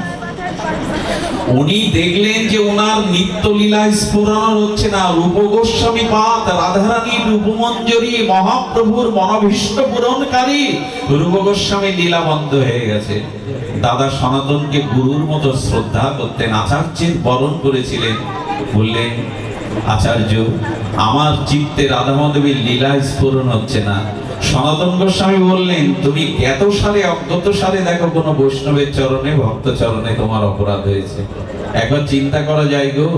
উনি দেখলেন যে ওনার নিত্য লীলা স্ফুরণ হচ্ছে না। রূপ গোস্বামী পাদ রাধারানীর রূপমঞ্জরি মহাপ্রভুর মনোভীষ্ট পূরণকারী রূপ গোস্বামী লীলা বন্ধ হয়ে গেছে। দাদা সনাতনকে গুরুর মতো শ্রদ্ধা করতেন, আচার্যের বরণ করেছিলেন। বললেন আচার্য আমার চিত্তে রাধা মাধবের লীলা স্ফুরণ হচ্ছে না। সনাতন গোস্বামী বললেন তুমি জ্ঞাত সারে অজ্ঞাত সারে দেখো কোন বৈষ্ণবের চরণে ভক্ত চরণে তোমার অপরাধ হয়েছে, একবার চিন্তা করা যায় গো।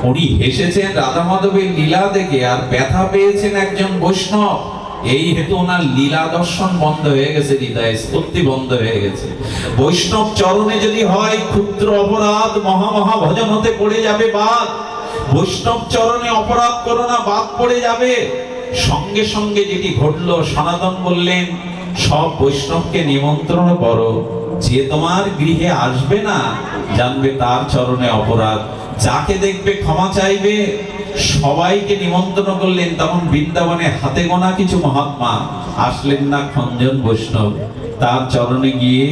উনি হেসেছেন রাধা মাধবের লীলা দেখে, আর ব্যথা পেয়েছেন একজন বৈষ্ণব, এই হেতু ওনার লীলা দর্শন বন্ধ হয়ে গেছে, হৃদয় স্ফূর্তি বন্ধ হয়ে গেছে। বৈষ্ণব চরণে যদি হয় ক্ষুদ্র অপরাধ মহা ভজন হতে পড়ে যাবে বাদ। বৈষ্ণব চরণে অপরাধ করো না, বাদ পড়ে যাবে। সঙ্গে সঙ্গে যেটি ঘটলো, সনাতন বললেন সব বৈষ্ণবকে নিমন্ত্রণ করো, যে তোমার গৃহে আসবে না জানবে তার চরণে অপরাধ, যাকে দেখবে ক্ষমা চাইবে। সবাইকে নিমন্ত্রণ করলেন। তখন বৃন্দাবনে হাতে গোনা কিছু মহাত্মা আসলেন না খঞ্জন বৈষ্ণব। তার চরণে গিয়ে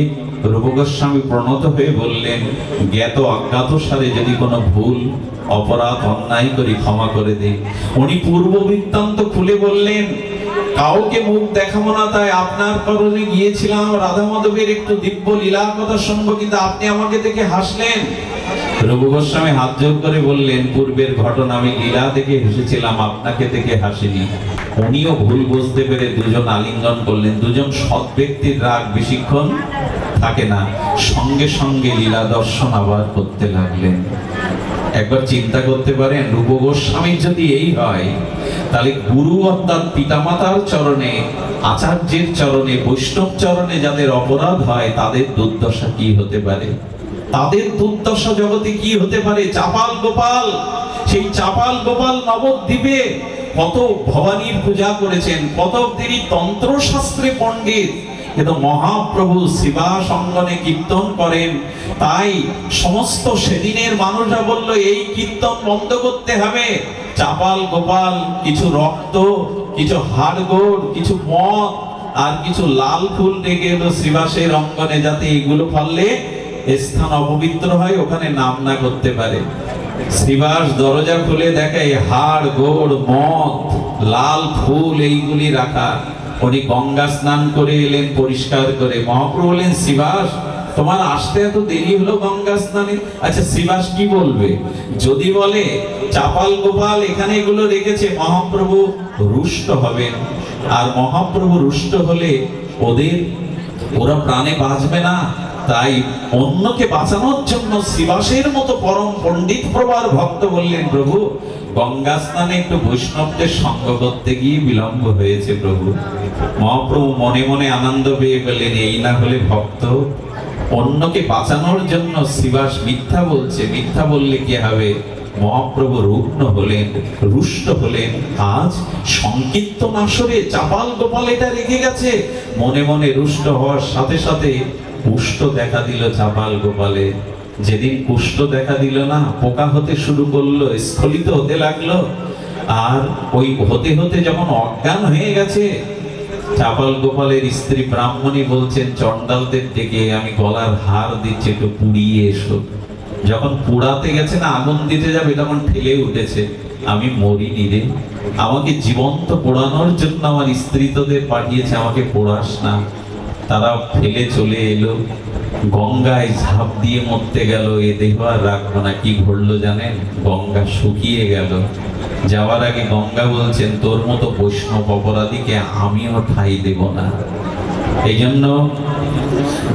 রূপ গোস্বামী প্রণত হয়ে বললেন, জ্ঞাত অজ্ঞাত সারে যদি কোনো ভুল অপরাধ অন্যায় করি ক্ষমা করে দে। উনি পূর্ব বৃত্তান্ত খুলে বললেন, কাউকে মুখ দেখাবো না, তাই আপনার কারণে গিয়েছিলাম রাধা মাধবের একটু দিব্য লীলার কথা শুনবো, কিন্তু আপনি আমাকে দেখে হাসলেন। রঘু গোস্বামী হাত জোর করে বললেন, পূর্বের ঘটনা, আমি লীলা দেখে হেসেছিলাম, আপনাকে দেখে হাসিনি। উনিও ভুল বুঝতে পেরে দুজন আলিঙ্গন করলেন। দুজন সৎ ব্যক্তির রাগ বেশিক্ষণ থাকে না, সঙ্গে সঙ্গে লীলা দর্শন আবার করতে লাগলেন। একবার চিন্তা করতে পারেন, রূপ গোস্বামীর যদি এই হয়, তাহলে গুরু অর্থাৎ পিতামাতার চরণে, আচার্যের চরণে, বৈষ্ণব চরণে যাদের অপরাধ হয় তাদের দুর্দশা কি হতে পারে? তাদের দুর্দশা জগতে কি হতে পারে? চাপাল গোপাল, সেই চাপাল গোপাল নবদ্বীপে কত ভবানীর পূজা করেছেন, কত তিনি তন্ত্রশাস্ত্রে পণ্ডিত, কিন্তু মহাপ্রভু শিবাস অঙ্গনে কীর্তন করেন। তাই সমস্ত সেদিনের মানুষরা বলল, এই কীর্তন বন্ধ করতে হবে। চাপাল গোপাল কিছু রক্ত, কিছু হাড়গোড়, কিছু মদ আর কিছু লাল ফুল রেখে এলো শিবাসের অঙ্গনে, যাতে এগুলো ফললে স্থান অপবিত্র হয়, ওখানে নাম না করতে পারে। শিবাস দরজা খুলে দেখে হাড় গোড়, মদ, লাল ফুল এইগুলি রাখা। উনি গঙ্গা স্নান করে এলেন পরিষ্কার করে। মহাপ্রভু বললেন, শিবাস তোমার আসতে এত দেরি হলো গঙ্গা স্নানে? আচ্ছা শিবাস কি বলবে? যদি বলে চাপাল গোপাল এখানে এগুলো রেখেছে, মহাপ্রভু রুষ্ট হবেন। আর মহাপ্রভু রুষ্ট হলে ওরা প্রাণে বাঁচবে না। তাই অন্যকে বাঁচানোর জন্য শিবাসের মতো পরম পণ্ডিত প্রভার ভক্ত বললেন, প্রভু গঙ্গা স্নানে একটু বৈষ্ণবদের সঙ্গ করতে গিয়ে বিলম্ব হয়েছে প্রভু। মহাপ্রভু মনে মনে আনন্দ পেয়ে বললেন, এই না হলে ভক্ত অন্যকে বাঁচানোর জন্য শিবাস মিথ্যা বলছে, মিথ্যা বললে কি হবে? মহাপ্রভু রুগ্ন হলেন, রুষ্ট হলেন। আজ সংকীর্তন আসরে চাপাল গোপাল এটা রেখে গেছে। মনে মনে রুষ্ট হওয়ার সাথে সাথে কুষ্ঠ দেখা দিল চাপাল গোপালে। যেদিন কুষ্ঠ দেখা দিল না, পোকা হতে শুরু করলো, স্খলিত হতে লাগলো। আর ওই হতে হতে যখন অজ্ঞান হয়ে গেছে, চাপাল গোপালের স্ত্রী ব্রাহ্মণী বলছেন চণ্ডালদের ডেকে, আমি গলার হার দিচ্ছি, একটু পুড়িয়ে এসো। যখন পুড়াতে গেছে না, আগুন দিতে যাবে, তখন ঠেলে উঠেছে, আমি মরিনি রে, আমাকে জীবন্ত পোড়ানোর জন্য আমার স্ত্রী তোদের পাঠিয়েছে, আমাকে পোড়াস না। তারা ফেলে চলে এলো, গঙ্গায় ঝাঁপ দিয়ে মরতে গেল। এ দেহ আর রাখবো না। কি ঘটলো জানেন? গঙ্গা শুকিয়ে গেল। যাওয়ার আগে গঙ্গা বলছেন, তোর মতো বৈষ্ণব অপরাধীকে আমিও ঠাঁই দেব না। এই জন্য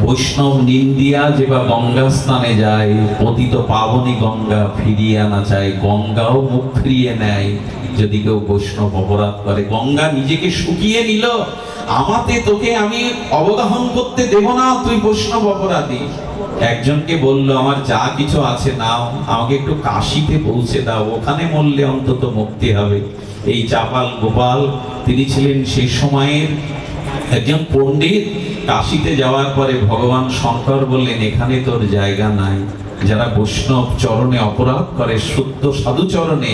বৈষ্ণব নিন্দিয়া যে বা গঙ্গা স্নানে যায়, পতিত পাবনী গঙ্গা ফিরিয়ে আনা চায়। গঙ্গাও মুখ ফিরিয়ে নেয় যদি কেউ বৈষ্ণব অপরাধ করে। গঙ্গা নিজেকে শুকিয়ে নিল, আমাতে তোকে আমি অবগাহন করতে দেব না, তুই বৈষ্ণব অপরাধী। একজনকে বলল, আমার যা কিছু আছে নাও, আমাকে একটু কাশীতে পৌঁছে দাও, ওখানে মরলে অন্তত মুক্তি হবে। এই চাপাল গোপাল তিনি ছিলেন সেই সময়ের একজন পণ্ডিত। কাশীতে যাওয়ার পরে ভগবান শঙ্কর বললেন, এখানে তোর জায়গা নাই। যারা বৈষ্ণব চরণে অপরাধ করে, শুদ্ধ সাধু চরণে,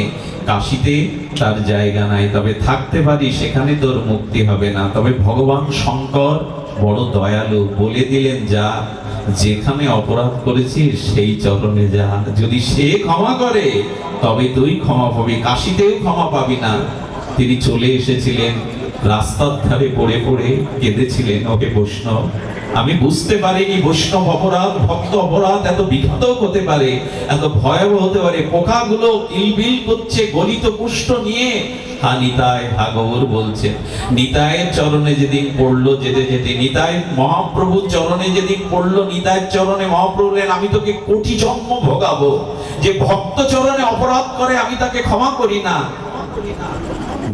কাশীতে তার জায়গা নাই। তবে থাকতে পারি, সেখানে তোর মুক্তি হবে না। তবে ভগবান শঙ্কর বড় দয়ালু, বলে দিলেন, যা যেখানে অপরাধ করেছিস সেই চরণে যা, যদি সে ক্ষমা করে তবে তুই ক্ষমা পাবি, কাশীতেও ক্ষমা পাবি না। তিনি চলে এসেছিলেন, রাস্তার ধারে পড়ে পড়ে কেঁদেছিলেন, ওকে বৈষ্ণব আমি বুঝতে পারিনি বৈষ্ণব অপরাধ, ভক্ত অপরাধ এত বিঘাত হতে পারে, এত ভয়াবহ হতে পারে। পোকাগুলো কিলবিল করছে গলিত কুষ্ঠ নিয়ে। হা নিতাই ভাগবত বলছেন, নিতাইয়ের চরণে যেদিন পড়লো, যেতে যেতে নিতাই মহাপ্রভুর চরণে যেদিন পড়লো, নিতাইয়ের চরণে মহাপ্রভু বললেন, আমি তোকে কোটি জন্ম ভোগাবো। যে ভক্ত চরণে অপরাধ করে আমি তাকে ক্ষমা করি না।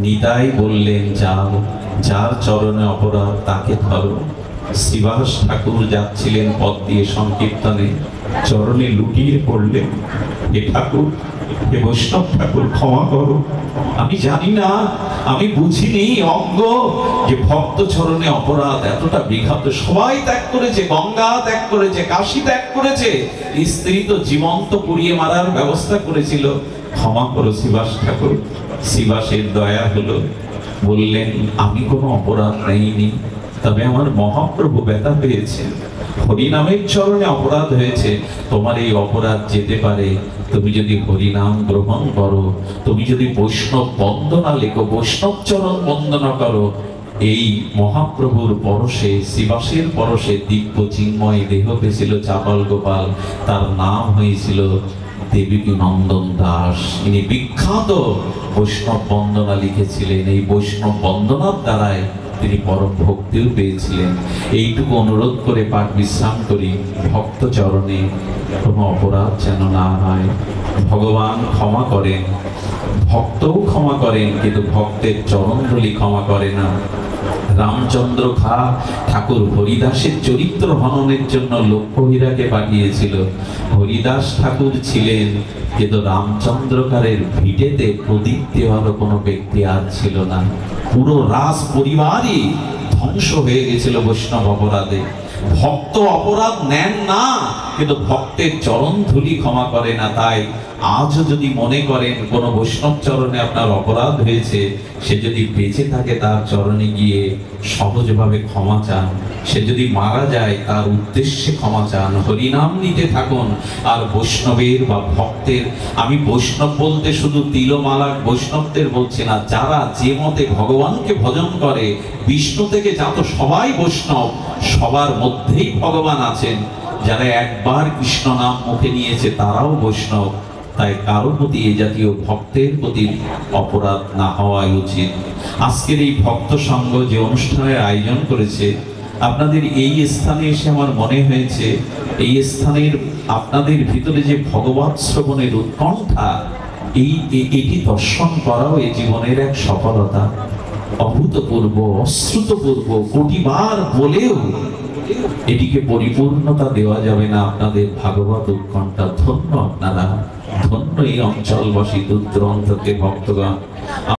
নিতাই বললেন, যাও, যার চরণে অপরাধ তাকে ধরো। শ্রীবাস ঠাকুর যাচ্ছিলেন পথ দিয়ে সংকীর্তনে, চরণে লুটিয়ে পড়লেন, হে ঠাকুর হে বৈষ্ণব ঠাকুর ক্ষমা করো, আমি জানি না, আমি বুঝিনি অজ্ঞ যে ভক্ত চরণে অপরাধ এতটা বিঘাত। সবাই ত্যাগ করেছে, গঙ্গা ত্যাগ করেছে, কাশী ত্যাগ করেছে, স্ত্রী তো জীবন্ত পুড়িয়ে মারার ব্যবস্থা করেছিল। ক্ষমা করো শ্রীবাস ঠাকুর। শ্রীবাসের দয়া হলো, বললেন আমি কোনো অপরাধ নেইনি, তবে আমার মহাপ্রভু ব্যথা পেয়েছে, হরিনামের চরণে অপরাধ হয়েছে। তোমার এই অপরাধ যেতে পারে তুমি যদি হরিনাম গ্রহণ করো, তুমি যদি বৈষ্ণব বন্দনা লেখো, বৈষ্ণব চরণ বন্দনা করো। এই মহাপ্রভুর পরশে, শ্রীবাসের পরশে দিব্য চিন্ময় দেহ পেয়েছিল চাপল গোপাল, তার নাম হয়েছিল দেবকী নন্দন দাস। ইনি বিখ্যাত বৈষ্ণব বন্দনা লিখেছিলেন। এই বৈষ্ণব বন্দনার দ্বারাই তিনি পরম ভক্তিও পেয়েছিলেন। এইটুকু অনুরোধ করে পাঠ বিশ্রাম করি। ভক্ত চরণে কোনো অপরাধ যেন না হয়। ভগবান ক্ষমা করেন, ভক্তও ক্ষমা করেন, কিন্তু ভক্তের চরণ ধুলি ক্ষমা করে না। রামচন্দ্র খা ঠাকুর হরিদাসের চরিত্র হননের জন্য লক্ষ্মীরাকে পাঠিয়েছিল। হরিদাস ঠাকুর ছিলেন, কিন্তু রামচন্দ্রকারের ভিটেতে প্রদীপ দেওয়ারও কোনো ব্যক্তি আর ছিল না। পুরো রাজ পরিবারই ধ্বংস হয়ে গেছিল বৈষ্ণব অপরাধে। ভক্ত অপরাধ নেন না, কিন্তু ভক্তের চরণ ধুলি ক্ষমা করে না। তাই আজও যদি মনে করেন কোন বৈষ্ণব চরণে আপনার অপরাধ হয়েছে, সে যদি বেঁচে থাকে তার চরণে গিয়ে সহজভাবে ক্ষমা চান। সে যদি মারা যায় তার উদ্দেশ্যে ক্ষমা চান। হরিনাম নিতে থাকুন। আর বৈষ্ণবের বা ভক্তের, আমি বৈষ্ণব বলতে শুধু তিলমালা বৈষ্ণবদের বলছি না, যারা যে মতে ভগবানকে ভজন করে, বিষ্ণু থেকে যত সবাই বৈষ্ণব, সবার মধ্যেই ভগবান আছেন। যারা একবার কৃষ্ণ নাম মুখে নিয়েছে তারাও বৈষ্ণব। তাই কারো প্রতি এই জাতীয় ভক্তের প্রতি অপরাধ না হওয়াই উচিত। আজকের এই ভক্ত সংঘ যে অনুষ্ঠানের আয়োজন করেছে, আপনাদের এই স্থানে এসে আমার মনে হয়েছে এই স্থানের আপনাদের ভিতরে যে ভগবৎ শ্রবণের উৎকণ্ঠা, এটি দর্শন করাও এই জীবনের এক সফলতা। অভূতপূর্ব, অশ্রুতপূর্ব, কোটিবার বলেও এটিকে পরিপূর্ণতা দেওয়া যাবে না। আপনাদের ভাগবত উৎকণ্ঠা, ধন্য আপনারা, ধন্য এই অঞ্চলবাসী দূর দূরান্ত থেকে ভক্তগণ।